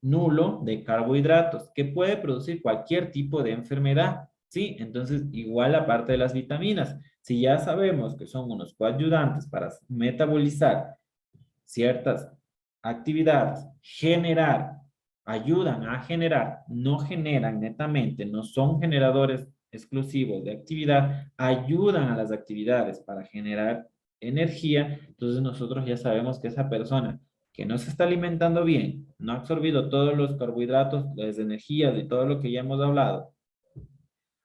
nulo de carbohidratos que puede producir cualquier tipo de enfermedad. Sí, entonces igual la parte de las vitaminas. Si ya sabemos que son unos coadyuvantes para metabolizar ciertas actividades, ayudan a generar, no generan netamente, no son generadores exclusivos de actividad, ayudan a las actividades para generar energía, entonces nosotros ya sabemos que esa persona que no se está alimentando bien, no ha absorbido todos los carbohidratos, las energías y todo lo que ya hemos hablado,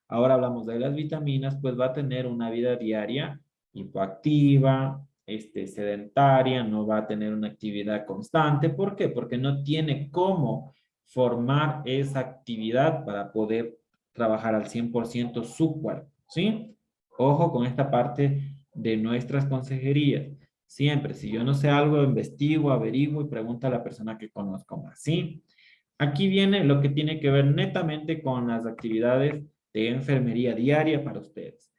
ahora hablamos de las vitaminas, pues va a tener una vida diaria hipoactiva, sedentaria, no va a tener una actividad constante. ¿Por qué? Porque no tiene cómo formar esa actividad para poder trabajar al 100% su cuerpo, ¿sí? Ojo con esta parte de nuestras consejerías. Siempre, si yo no sé algo, investigo, averiguo y pregunto a la persona que conozco más, ¿sí? Aquí viene lo que tiene que ver netamente con las actividades de enfermería diaria para ustedes.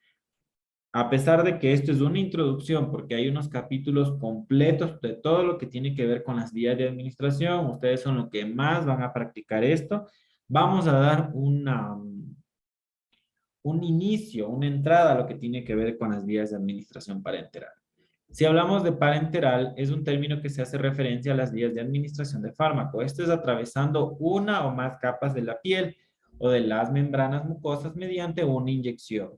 A pesar de que esto es una introducción, porque hay unos capítulos completos de todo lo que tiene que ver con las vías de administración, ustedes son los que más van a practicar esto, vamos a dar un inicio, una entrada a lo que tiene que ver con las vías de administración parenteral. Si hablamos de parenteral, es un término que se hace referencia a las vías de administración de fármaco. Esto es atravesando una o más capas de la piel o de las membranas mucosas mediante una inyección.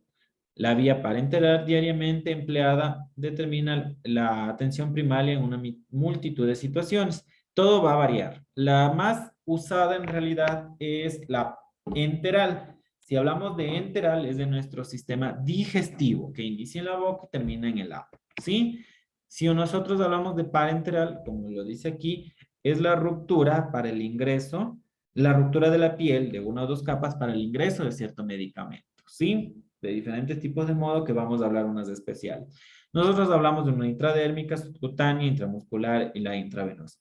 La vía parenteral diariamente empleada determina la atención primaria en una multitud de situaciones. Todo va a variar. La más usada en realidad es la enteral. Si hablamos de enteral, es de nuestro sistema digestivo, que inicia en la boca y termina en el ano, ¿sí? Si nosotros hablamos de parenteral, como lo dice aquí, es la ruptura para el ingreso, la ruptura de la piel de una o dos capas para el ingreso de cierto medicamento, ¿sí? De diferentes tipos de modo que vamos a hablar unas especiales. Nosotros hablamos de una intradérmica, subcutánea, intramuscular y la intravenosa.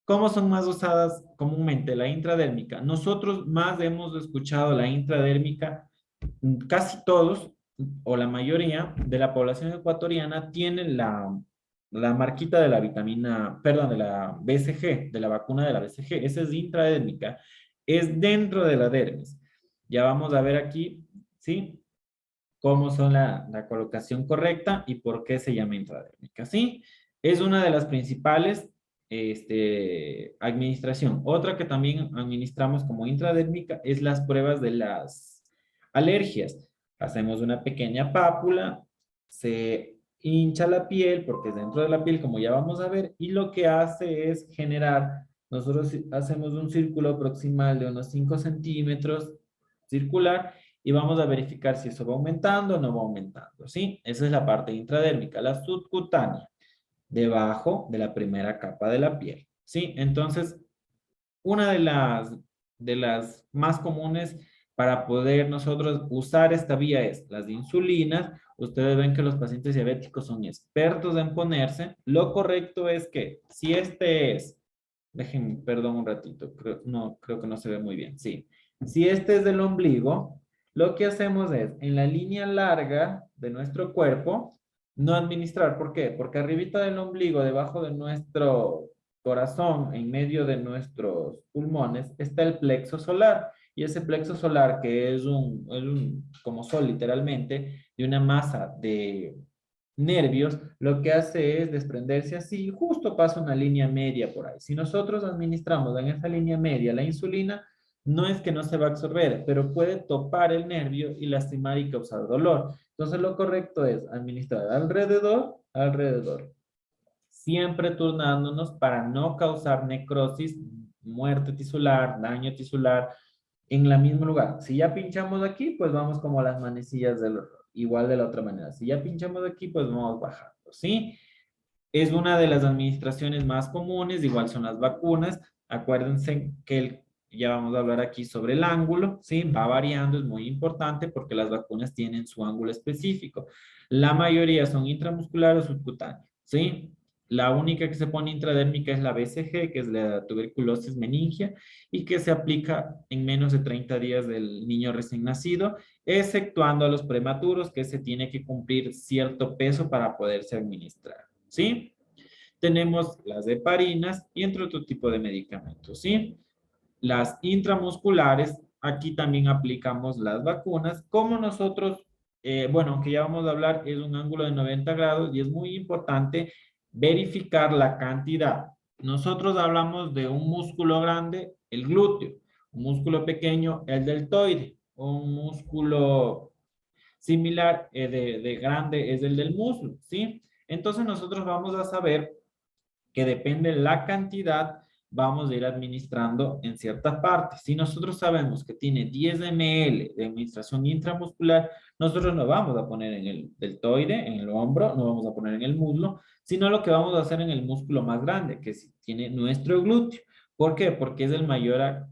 ¿Cómo son más usadas comúnmente la intradérmica? Nosotros más hemos escuchado la intradérmica, casi todos o la mayoría de la población ecuatoriana tienen la marquita de la vitamina, perdón, de la BCG, de la vacuna de la BCG. Esa es intradérmica, es dentro de la dermis. Ya vamos a ver aquí, ¿sí? Cómo son la colocación correcta y por qué se llama intradérmica, ¿sí? Es una de las principales administración. Otra que también administramos como intradérmica es las pruebas de las alergias. Hacemos una pequeña pápula, se hincha la piel porque es dentro de la piel, como ya vamos a ver, y lo que hace es generar, nosotros hacemos un círculo proximal de unos 5 centímetros circular y vamos a verificar si eso va aumentando o no va aumentando, ¿sí? Esa es la parte intradérmica. La subcutánea, debajo de la primera capa de la piel, ¿sí? Entonces, una de las más comunes para poder nosotros usar esta vía es las insulinas. Ustedes ven que los pacientes diabéticos son expertos en ponerse. Lo correcto es que si este es, déjenme, perdón un ratito, creo que no se ve muy bien, sí. Si este es del ombligo, lo que hacemos es, en la línea larga de nuestro cuerpo, no administrar. ¿Por qué? Porque arribita del ombligo, debajo de nuestro corazón, en medio de nuestros pulmones, está el plexo solar. Y ese plexo solar, que es como sol literalmente, de una masa de nervios, lo que hace es desprenderse así, justo pasa una línea media por ahí. Si nosotros administramos en esa línea media la insulina, no es que no se va a absorber, pero puede topar el nervio y lastimar y causar dolor. Entonces lo correcto es administrar alrededor, alrededor, siempre turnándonos para no causar necrosis, muerte tisular, daño tisular, en el mismo lugar. Si ya pinchamos aquí, pues vamos como las manecillas del igual de la otra manera. Si ya pinchamos aquí, pues vamos bajando, ¿sí? Es una de las administraciones más comunes, igual son las vacunas. Acuérdense que ya vamos a hablar aquí sobre el ángulo, ¿sí? Va variando, es muy importante porque las vacunas tienen su ángulo específico. La mayoría son intramusculares o subcutáneas, ¿sí? La única que se pone intradérmica es la BCG, que es la tuberculosis meningia, y que se aplica en menos de 30 días del niño recién nacido, exceptuando a los prematuros, que se tiene que cumplir cierto peso para poderse administrar, ¿sí? Tenemos las heparinas y entre otro tipo de medicamentos, ¿sí? Las intramusculares, aquí también aplicamos las vacunas. Como nosotros, bueno, aunque ya vamos a hablar, es un ángulo de 90 grados y es muy importante verificar la cantidad. Nosotros hablamos de un músculo grande, el glúteo, un músculo pequeño, el deltoide, un músculo similar de grande es el del muslo, ¿sí? Entonces nosotros vamos a saber que depende de la cantidad, vamos a ir administrando en ciertas partes. Si nosotros sabemos que tiene 10 ml de administración intramuscular, nosotros no vamos a poner en el deltoide, en el hombro, no vamos a poner en el muslo, sino lo que vamos a hacer en el músculo más grande, que tiene nuestro glúteo. ¿Por qué? Porque es el mayor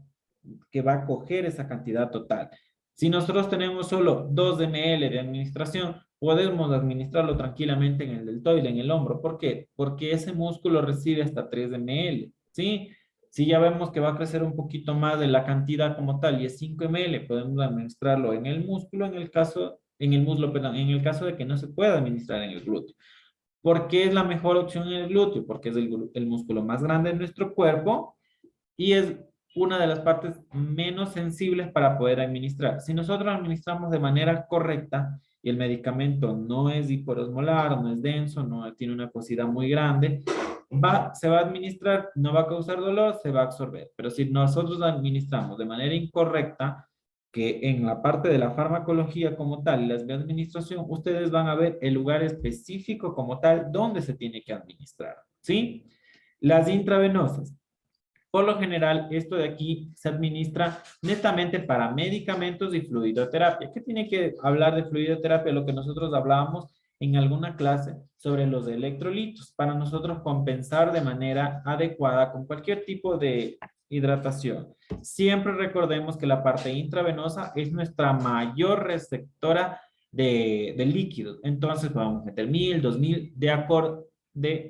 que va a coger esa cantidad total. Si nosotros tenemos solo 2 ml de administración, podemos administrarlo tranquilamente en el deltoide, en el hombro. ¿Por qué? Porque ese músculo recibe hasta 3 ml, ¿sí? Si ya vemos que va a crecer un poquito más de la cantidad como tal y es 5 ml, podemos administrarlo en el músculo, en el caso, en el muslo, perdón, en el caso de que no se pueda administrar en el glúteo. ¿Por qué es la mejor opción en el glúteo? Porque es el músculo más grande de nuestro cuerpo y es una de las partes menos sensibles para poder administrar. Si nosotros administramos de manera correcta y el medicamento no es hiperosmolar, no es denso, no tiene una acuosidad muy grande, se va a administrar, no va a causar dolor, se va a absorber. Pero si nosotros administramos de manera incorrecta, que en la parte de la farmacología como tal y la administración, ustedes van a ver el lugar específico como tal donde se tiene que administrar, ¿sí? Las intravenosas. Por lo general, esto de aquí se administra netamente para medicamentos y fluidoterapia. ¿Qué tiene que hablar de fluidoterapia? Lo que nosotros hablábamos en alguna clase sobre los electrolitos, para nosotros compensar de manera adecuada con cualquier tipo de hidratación. Siempre recordemos que la parte intravenosa es nuestra mayor receptora de líquidos. Entonces, vamos a meter 1000, 2000, de acuerdo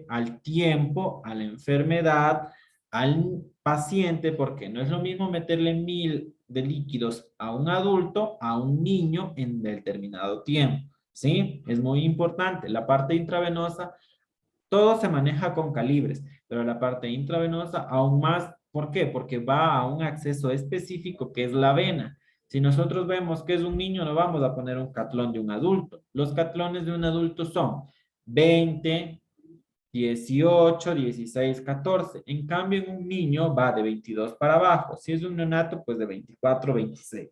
al tiempo, a la enfermedad, al paciente, porque no es lo mismo meterle 1000 de líquidos a un adulto, a un niño en determinado tiempo, ¿sí? Es muy importante. La parte intravenosa, todo se maneja con calibres, pero la parte intravenosa aún más. ¿Por qué? Porque va a un acceso específico que es la vena. Si nosotros vemos que es un niño, no vamos a poner un catlón de un adulto. Los catlones de un adulto son 20, 18, 16, 14. En cambio, en un niño va de 22 para abajo. Si es un neonato, pues de 24, 26.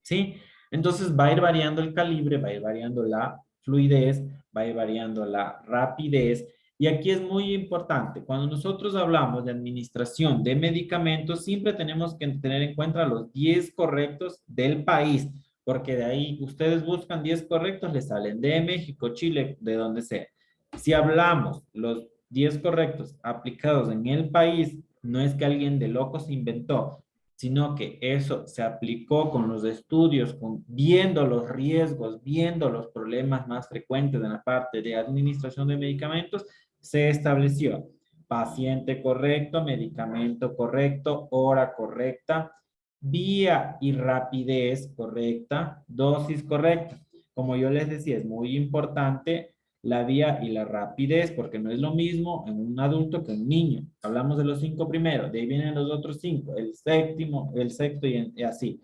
¿Sí? Entonces va a ir variando el calibre, va a ir variando la fluidez, va a ir variando la rapidez. Y aquí es muy importante, cuando nosotros hablamos de administración de medicamentos, siempre tenemos que tener en cuenta los 10 correctos del país, porque de ahí ustedes buscan 10 correctos, les salen de México, Chile, de donde sea. Si hablamos los 10 correctos aplicados en el país, no es que alguien de loco se inventó, sino que eso se aplicó con los estudios, viendo los riesgos, viendo los problemas más frecuentes en la parte de administración de medicamentos, se estableció paciente correcto, medicamento correcto, hora correcta, vía y rapidez correcta, dosis correcta. Como yo les decía, es muy importante la vía y la rapidez, porque no es lo mismo en un adulto que en un niño. Hablamos de los 5 primeros, de ahí vienen los otros 5, el séptimo, el sexto y así.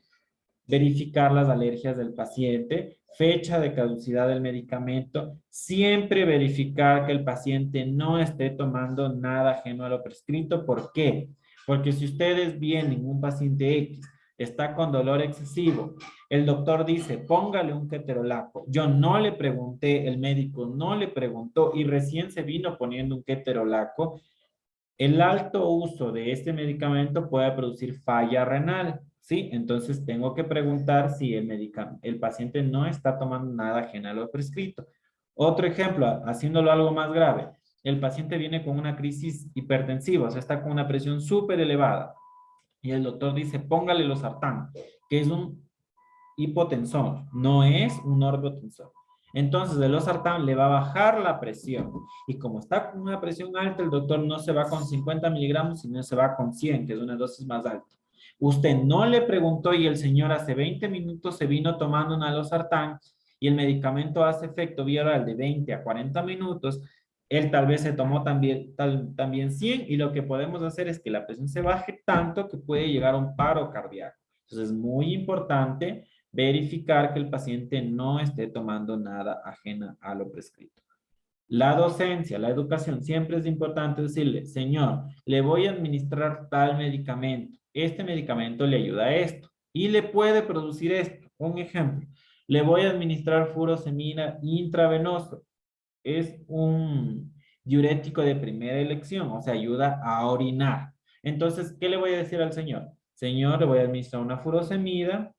Verificar las alergias del paciente, fecha de caducidad del medicamento, siempre verificar que el paciente no esté tomando nada ajeno a lo prescrito. ¿Por qué? Porque si ustedes vienen, un paciente X está con dolor excesivo, el doctor dice, póngale un ketorolaco. Yo no le pregunté, el médico no le preguntó y recién se vino poniendo un ketorolaco. El alto uso de este medicamento puede producir falla renal, ¿sí? Entonces tengo que preguntar si el paciente no está tomando nada ajeno a lo prescrito. Otro ejemplo, haciéndolo algo más grave, el paciente viene con una crisis hipertensiva, o sea, está con una presión súper elevada y el doctor dice, póngale losartán, que es un hipotensor, no es un orbotensor. Entonces, el losartán le va a bajar la presión. Y como está con una presión alta, el doctor no se va con 50 miligramos, sino se va con 100, que es una dosis más alta. Usted no le preguntó y el señor hace 20 minutos se vino tomando una losartán y el medicamento hace efecto vía oral de 20 a 40 minutos. Él tal vez se tomó también 100 y lo que podemos hacer es que la presión se baje tanto que puede llegar a un paro cardíaco. Entonces, es muy importante verificar que el paciente no esté tomando nada ajena a lo prescrito. La docencia, la educación, siempre es importante decirle, señor, le voy a administrar tal medicamento. Este medicamento le ayuda a esto y le puede producir esto. Un ejemplo, le voy a administrar furosemida intravenoso. Es un diurético de primera elección, o sea, ayuda a orinar. Entonces, ¿qué le voy a decir al señor? Señor, le voy a administrar una furosemida.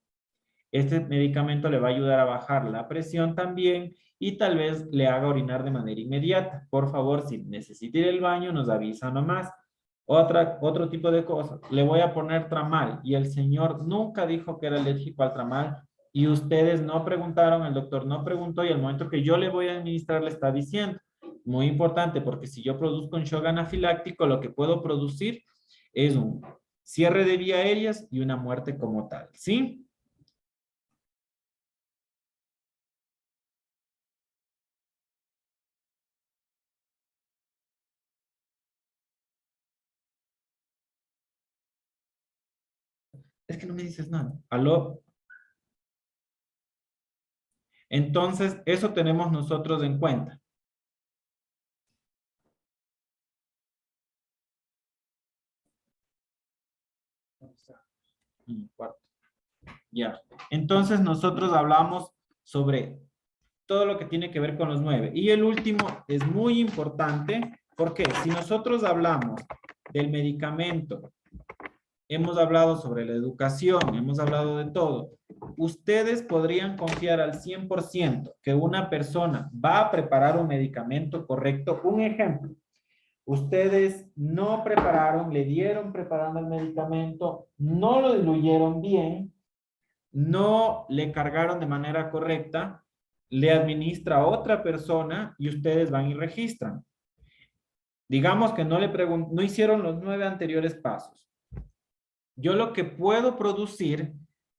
Este medicamento le va a ayudar a bajar la presión también y tal vez le haga orinar de manera inmediata. Por favor, si necesita ir al baño, nos avisa nomás. Otro tipo de cosas. Le voy a poner tramal y el señor nunca dijo que era alérgico al tramal y ustedes no preguntaron, el doctor no preguntó y al momento que yo le voy a administrar le está diciendo. Muy importante porque si yo produzco un shock anafiláctico, lo que puedo producir es un cierre de vías aéreas y una muerte como tal. ¿Sí? Es que no me dices nada. ¿Aló? Entonces, eso tenemos nosotros en cuenta. Cuarto. Ya. Entonces nosotros hablamos sobre todo lo que tiene que ver con los 9. Y el último es muy importante porque si nosotros hablamos del medicamento, hemos hablado sobre la educación, hemos hablado de todo, ustedes podrían confiar al 100% que una persona va a preparar un medicamento correcto. Un ejemplo, ustedes no prepararon, le dieron preparando el medicamento, no lo diluyeron bien, no le cargaron de manera correcta, le administra a otra persona y ustedes van y registran. Digamos que no hicieron los 9 anteriores pasos. Yo lo que puedo producir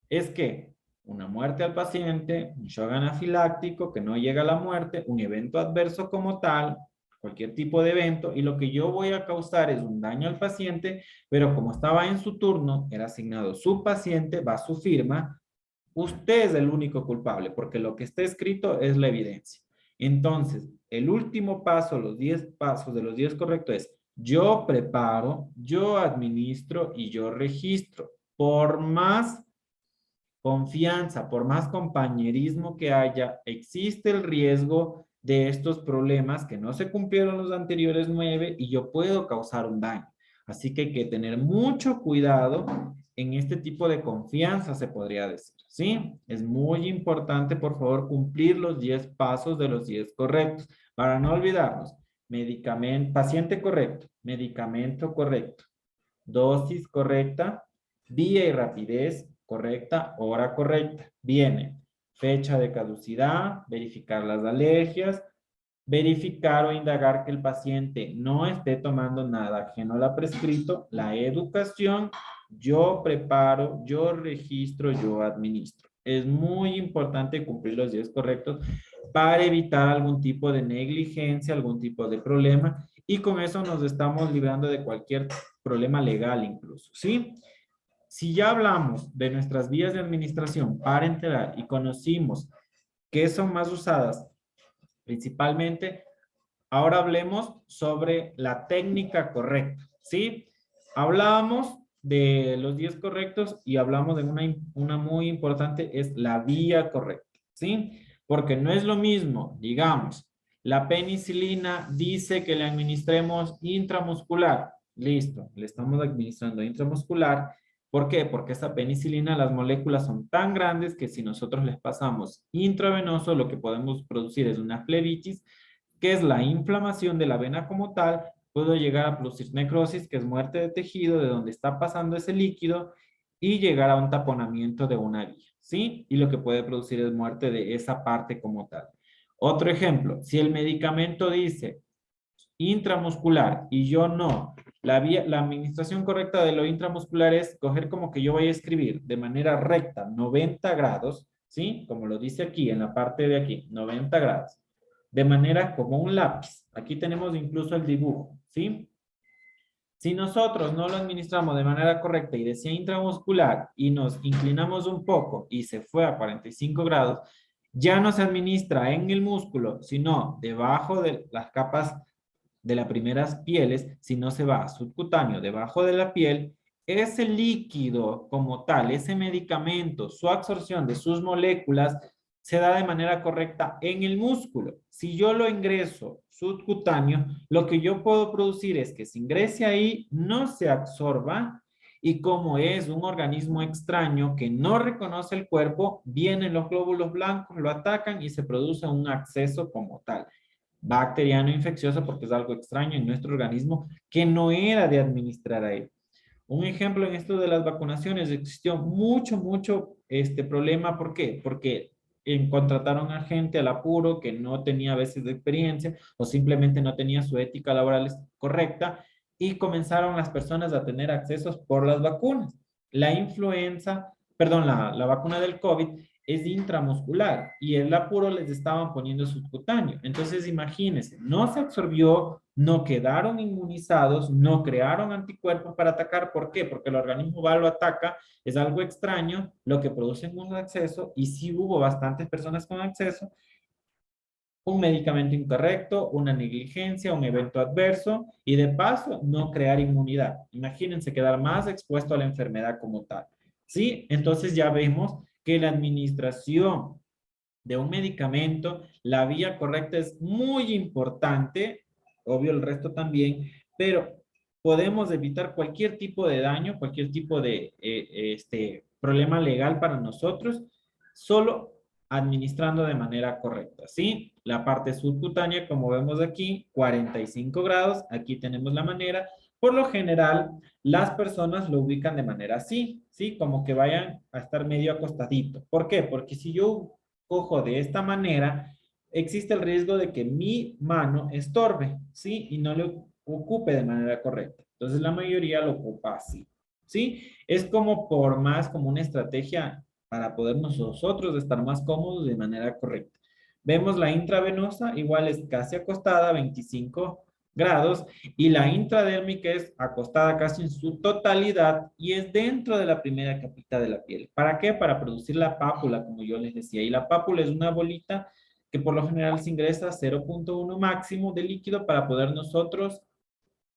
es que una muerte al paciente, un shock anafiláctico que no llega a la muerte, un evento adverso como tal, cualquier tipo de evento, y lo que yo voy a causar es un daño al paciente, pero como estaba en su turno, era asignado su paciente, va su firma, usted es el único culpable, porque lo que está escrito es la evidencia. Entonces, el último paso, los 10 pasos de los 10 correctos es, yo preparo, yo administro y yo registro. Por más confianza, por más compañerismo que haya, existe el riesgo de estos problemas que no se cumplieron los anteriores 9 y yo puedo causar un daño. Así que hay que tener mucho cuidado en este tipo de confianza, se podría decir, ¿sí? Es muy importante, por favor, cumplir los 10 pasos de los 10 correctos. Para no olvidarnos, medicamento, paciente correcto, medicamento correcto, dosis correcta, vía y rapidez correcta, hora correcta. Viene fecha de caducidad, verificar las alergias, verificar o indagar que el paciente no esté tomando nada ajeno a la prescrito, la educación, yo preparo, yo registro, yo administro. Es muy importante cumplir los 10 correctos para evitar algún tipo de negligencia, algún tipo de problema, y con eso nos estamos librando de cualquier problema legal incluso, ¿sí? Si ya hablamos de nuestras vías de administración parenteral y conocimos qué son más usadas principalmente, ahora hablemos sobre la técnica correcta, ¿sí? Hablábamos de los 10 correctos y hablamos de una muy importante, es la vía correcta, ¿sí? Porque no es lo mismo, digamos, la penicilina dice que le administremos intramuscular. Listo, le estamos administrando intramuscular. ¿Por qué? Porque esa penicilina, las moléculas son tan grandes que si nosotros les pasamos intravenoso, lo que podemos producir es una flebitis, que es la inflamación de la vena como tal. Puedo llegar a producir necrosis, que es muerte de tejido, de donde está pasando ese líquido, y llegar a un taponamiento de una vía, ¿sí? Y lo que puede producir es muerte de esa parte como tal. Otro ejemplo, si el medicamento dice intramuscular y yo no, la administración correcta de lo intramuscular es coger como que yo voy a escribir de manera recta 90 grados, ¿sí? Como lo dice aquí en la parte de aquí, 90 grados, de manera como un lápiz. Aquí tenemos incluso el dibujo, ¿sí? Si nosotros no lo administramos de manera correcta y decía intramuscular y nos inclinamos un poco y se fue a 45 grados, ya no se administra en el músculo, sino debajo de las capas de las primeras pieles, sino se va subcutáneo debajo de la piel. Ese líquido como tal, ese medicamento, su absorción de sus moléculas se da de manera correcta en el músculo. Si yo lo ingreso subcutáneo, lo que yo puedo producir es que se ingrese ahí, no se absorba, y como es un organismo extraño que no reconoce el cuerpo, vienen los glóbulos blancos, lo atacan y se produce un acceso como tal, bacteriano infeccioso, porque es algo extraño en nuestro organismo que no era de administrar ahí. Un ejemplo en esto de las vacunaciones, existió mucho problema. ¿Por qué? Porque contrataron a gente al apuro que no tenía a veces de experiencia o simplemente no tenía su ética laboral correcta, y comenzaron las personas a tener accesos por las vacunas. La influenza, perdón, la vacuna del COVID es intramuscular y el apuro les estaban poniendo subcutáneo. Entonces, imagínense, no se absorbió, no quedaron inmunizados, no crearon anticuerpos para atacar. ¿Por qué? Porque el organismo va, lo ataca, es algo extraño, lo que produce un acceso, y sí hubo bastantes personas con acceso, un medicamento incorrecto, una negligencia, un evento adverso, y de paso no crear inmunidad. Imagínense quedar más expuesto a la enfermedad como tal. ¿sí? Entonces ya vemos que la administración de un medicamento, la vía correcta es muy importante, obvio el resto también, pero podemos evitar cualquier tipo de daño, cualquier tipo de problema legal para nosotros, solo administrando de manera correcta, ¿sí? La parte subcutánea, como vemos aquí, 45 grados, aquí tenemos la manera. Por lo general, las personas lo ubican de manera así, ¿sí? Como que vayan a estar medio acostadito. ¿Por qué? Porque si yo cojo de esta manera, existe el riesgo de que mi mano estorbe, ¿sí? Y no lo ocupe de manera correcta. Entonces la mayoría lo ocupa así, ¿sí? Es como por más como una estrategia para poder nosotros estar más cómodos de manera correcta. Vemos la intravenosa, igual es casi acostada, 25 grados, y la intradérmica es acostada casi en su totalidad y es dentro de la primera capita de la piel. ¿Para qué? Para producir la pápula, como yo les decía. Y la pápula es una bolita que por lo general se ingresa 0,1 máximo de líquido para poder nosotros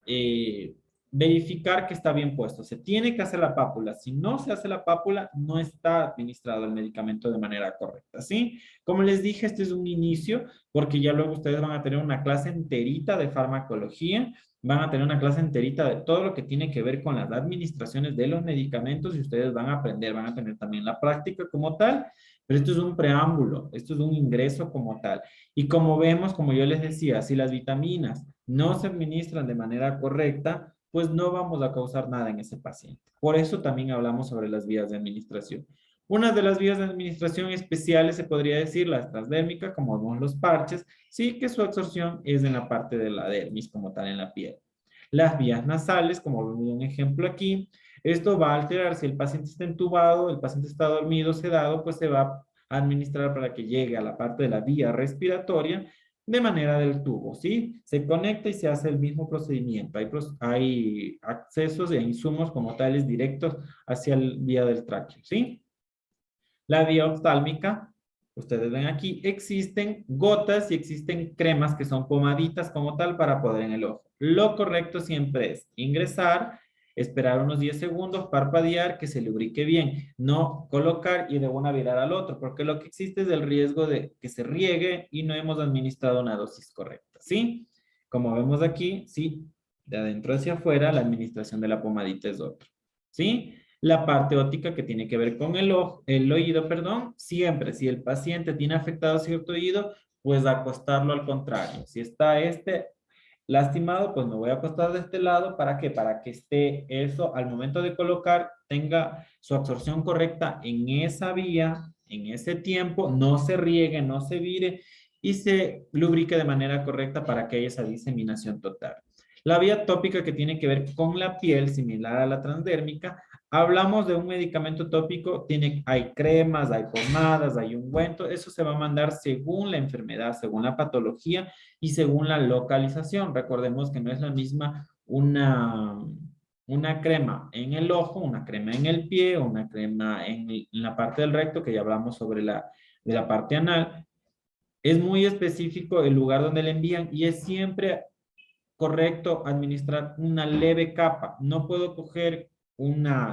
eh, verificar que está bien puesto. Se tiene que hacer la pápula. Si no se hace la pápula, no está administrado el medicamento de manera correcta, ¿sí? Como les dije, este es un inicio, porque ya luego ustedes van a tener una clase enterita de farmacología, van a tener una clase enterita de todo lo que tiene que ver con las administraciones de los medicamentos y ustedes van a aprender, van a tener también la práctica como tal, pero esto es un preámbulo, esto es un ingreso como tal. Y como vemos, como yo les decía, si las vitaminas no se administran de manera correcta, pues no vamos a causar nada en ese paciente. Por eso también hablamos sobre las vías de administración. Una de las vías de administración especiales se podría decir la transdérmica, como vemos los parches, sí que su absorción es en la parte de la dermis, como tal en la piel. Las vías nasales, como vemos un ejemplo aquí, esto va a alterar si el paciente está entubado, el paciente está dormido, sedado, pues se va a administrar para que llegue a la parte de la vía respiratoria de manera del tubo, ¿sí? Se conecta y se hace el mismo procedimiento. Hay accesos e insumos como tales directos hacia el vía del tráqueo, ¿sí? La vía oftálmica, ustedes ven aquí, existen gotas y existen cremas que son pomaditas como tal para poder en el ojo. Lo correcto siempre es ingresar, esperar unos 10 segundos, parpadear, que se lubrique bien, no colocar y de una virar al otro, porque lo que existe es el riesgo de que se riegue y no hemos administrado una dosis correcta, ¿sí? Como vemos aquí, sí, de adentro hacia afuera, la administración de la pomadita es otra, ¿sí? La parte óptica que tiene que ver con el ojo, el oído, perdón, siempre, si el paciente tiene afectado cierto oído, pues acostarlo al contrario. Si está lastimado, pues me voy a acostar de este lado. ¿Para qué? Para que esté eso al momento de colocar, tenga su absorción correcta en esa vía, en ese tiempo, no se riegue, no se vire y se lubrique de manera correcta para que haya esa diseminación total. La vía tópica que tiene que ver con la piel, similar a la transdérmica, hablamos de un medicamento tópico, hay cremas, hay pomadas, hay ungüento, eso se va a mandar según la enfermedad, según la patología y según la localización. Recordemos que no es la misma una crema en el ojo, una crema en el pie, una crema en la parte del recto, que ya hablamos sobre de la parte anal. Es muy específico el lugar donde le envían y es siempre correcto administrar una leve capa. No puedo coger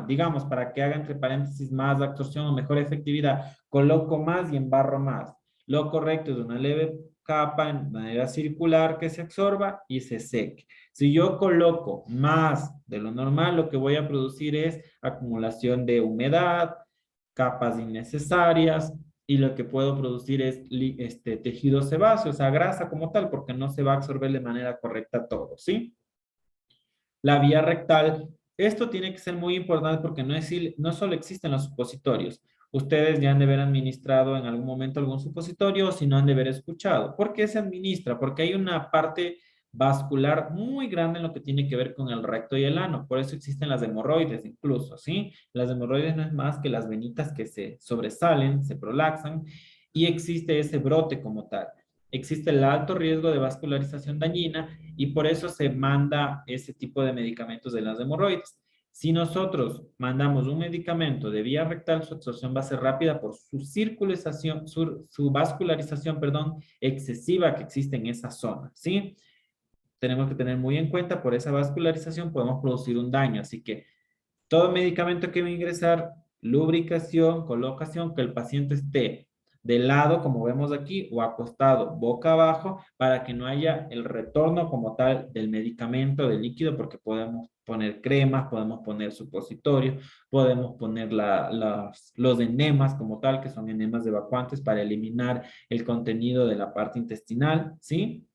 digamos, para que haga entre paréntesis más absorción o mejor efectividad, coloco más y embarro más. Lo correcto es una leve capa en manera circular que se absorba y se seque. Si yo coloco más de lo normal, lo que voy a producir es acumulación de humedad, capas innecesarias, y lo que puedo producir es tejido sebáceo, o sea, grasa como tal, porque no se va a absorber de manera correcta todo, ¿sí? La vía rectal, esto tiene que ser muy importante porque no solo existen los supositorios. Ustedes ya han de haber administrado en algún momento algún supositorio o si no han de haber escuchado. ¿Por qué se administra? Porque hay una parte vascular muy grande en lo que tiene que ver con el recto y el ano. Por eso existen las hemorroides incluso, ¿sí? Las hemorroides no es más que las venitas que se sobresalen, se prolaxan y existe ese brote como tal. Existe el alto riesgo de vascularización dañina y por eso se manda ese tipo de medicamentos de las hemorroides. Si nosotros mandamos un medicamento de vía rectal, su absorción va a ser rápida por su circulación, su vascularización, perdón, excesiva que existe en esa zona, ¿sí? Tenemos que tener muy en cuenta, por esa vascularización podemos producir un daño, así que todo medicamento que va a ingresar lubricación, colocación, que el paciente esté de lado, como vemos aquí, o acostado boca abajo, para que no haya el retorno como tal del medicamento, del líquido, porque podemos poner cremas, podemos poner supositorios, podemos poner los enemas como tal, que son enemas evacuantes para eliminar el contenido de la parte intestinal, ¿sí?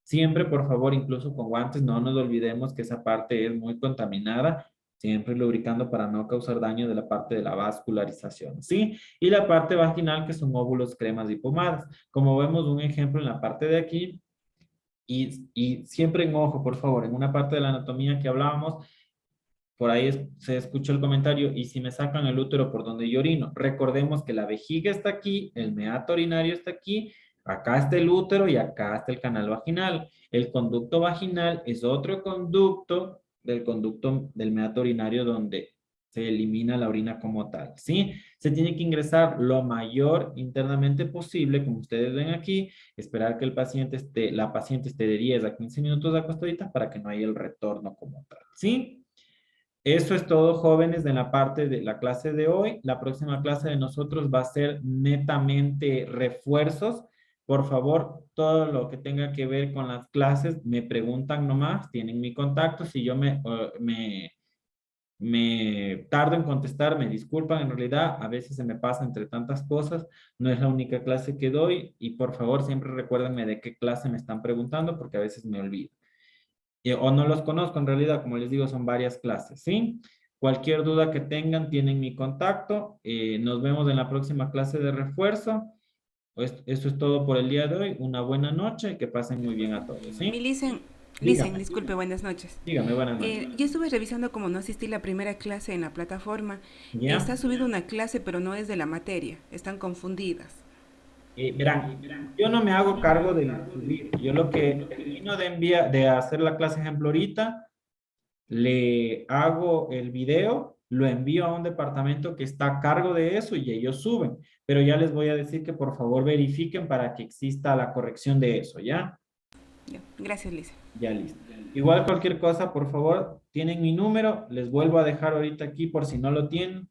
Siempre, por favor, incluso con guantes, no nos olvidemos que esa parte es muy contaminada, siempre lubricando para no causar daño de la parte de la vascularización, ¿sí? Y la parte vaginal, que son óvulos, cremas y pomadas. Como vemos un ejemplo en la parte de aquí, y siempre en ojo, por favor, en una parte de la anatomía que hablábamos, por ahí se escucha el comentario, y si me sacan el útero por donde yo orino, recordemos que la vejiga está aquí, el meato urinario está aquí, acá está el útero y acá está el canal vaginal. El conducto vaginal es otro conducto del conducto del meato urinario donde se elimina la orina como tal, ¿sí? Se tiene que ingresar lo mayor internamente posible, como ustedes ven aquí, esperar que la paciente esté de 10 a 15 minutos acostadita para que no haya el retorno como tal, ¿sí? Eso es todo, jóvenes, en la parte de la clase de hoy. La próxima clase de nosotros va a ser netamente refuerzos. Por favor, todo lo que tenga que ver con las clases, me preguntan nomás, tienen mi contacto. Si yo me tardo en contestar, me disculpan, en realidad a veces se me pasa entre tantas cosas, no es la única clase que doy y por favor siempre recuérdenme de qué clase me están preguntando porque a veces me olvido o no los conozco en realidad, como les digo, son varias clases, ¿sí? Cualquier duda que tengan, tienen mi contacto. Nos vemos en la próxima clase de refuerzo. Eso es todo por el día de hoy. Una buena noche y que pasen muy bien a todos, ¿sí? Mi Listen, Dígame, disculpe, buenas noches. dígame, buenas noches. Yo estuve revisando como no asistí la primera clase en la plataforma. ¿Ya? Está subido una clase, pero no es de la materia. Están confundidas. Verán, yo no me hago cargo de subir. Yo lo que termino de hacer la clase ejemplo ahorita, le hago el video, lo envío a un departamento que está a cargo de eso y ellos suben. Pero ya les voy a decir que por favor verifiquen para que exista la corrección de eso, ¿ya? Ya, gracias, Lisa. Ya listo. Igual cualquier cosa, por favor, tienen mi número, les vuelvo a dejar ahorita aquí por si no lo tienen.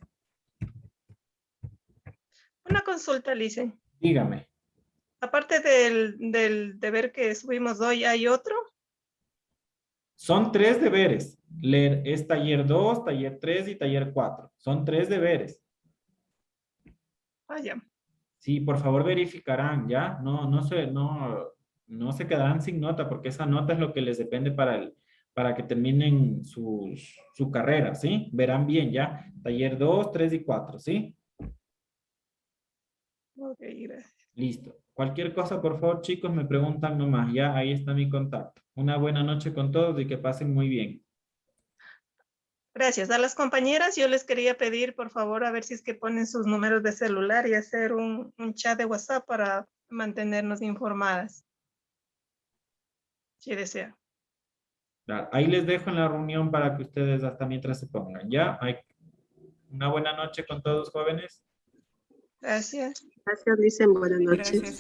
Una consulta, Lice. Dígame. Aparte del deber que subimos hoy, ¿hay otro? Son 3 deberes. Leer es taller 2, taller 3 y taller 4. Son 3 deberes. Ah, ya. Sí, por favor verificarán, ¿ya? No se quedarán sin nota porque esa nota es lo que les depende para que terminen su carrera, ¿sí? Verán bien, ¿ya? Taller 2, 3 y 4, ¿sí? Ok, gracias. Listo. Cualquier cosa, por favor, chicos, me preguntan nomás, ¿ya? Ahí está mi contacto. Una buena noche con todos y que pasen muy bien. Gracias. A las compañeras yo les quería pedir, por favor, a ver si es que ponen sus números de celular y hacer un chat de WhatsApp para mantenernos informadas, si desea. Ahí les dejo en la reunión para que ustedes hasta mientras se pongan, ¿ya? Una buena noche con todos, jóvenes. Gracias. Gracias, dicen buenas Gracias, noches. igual.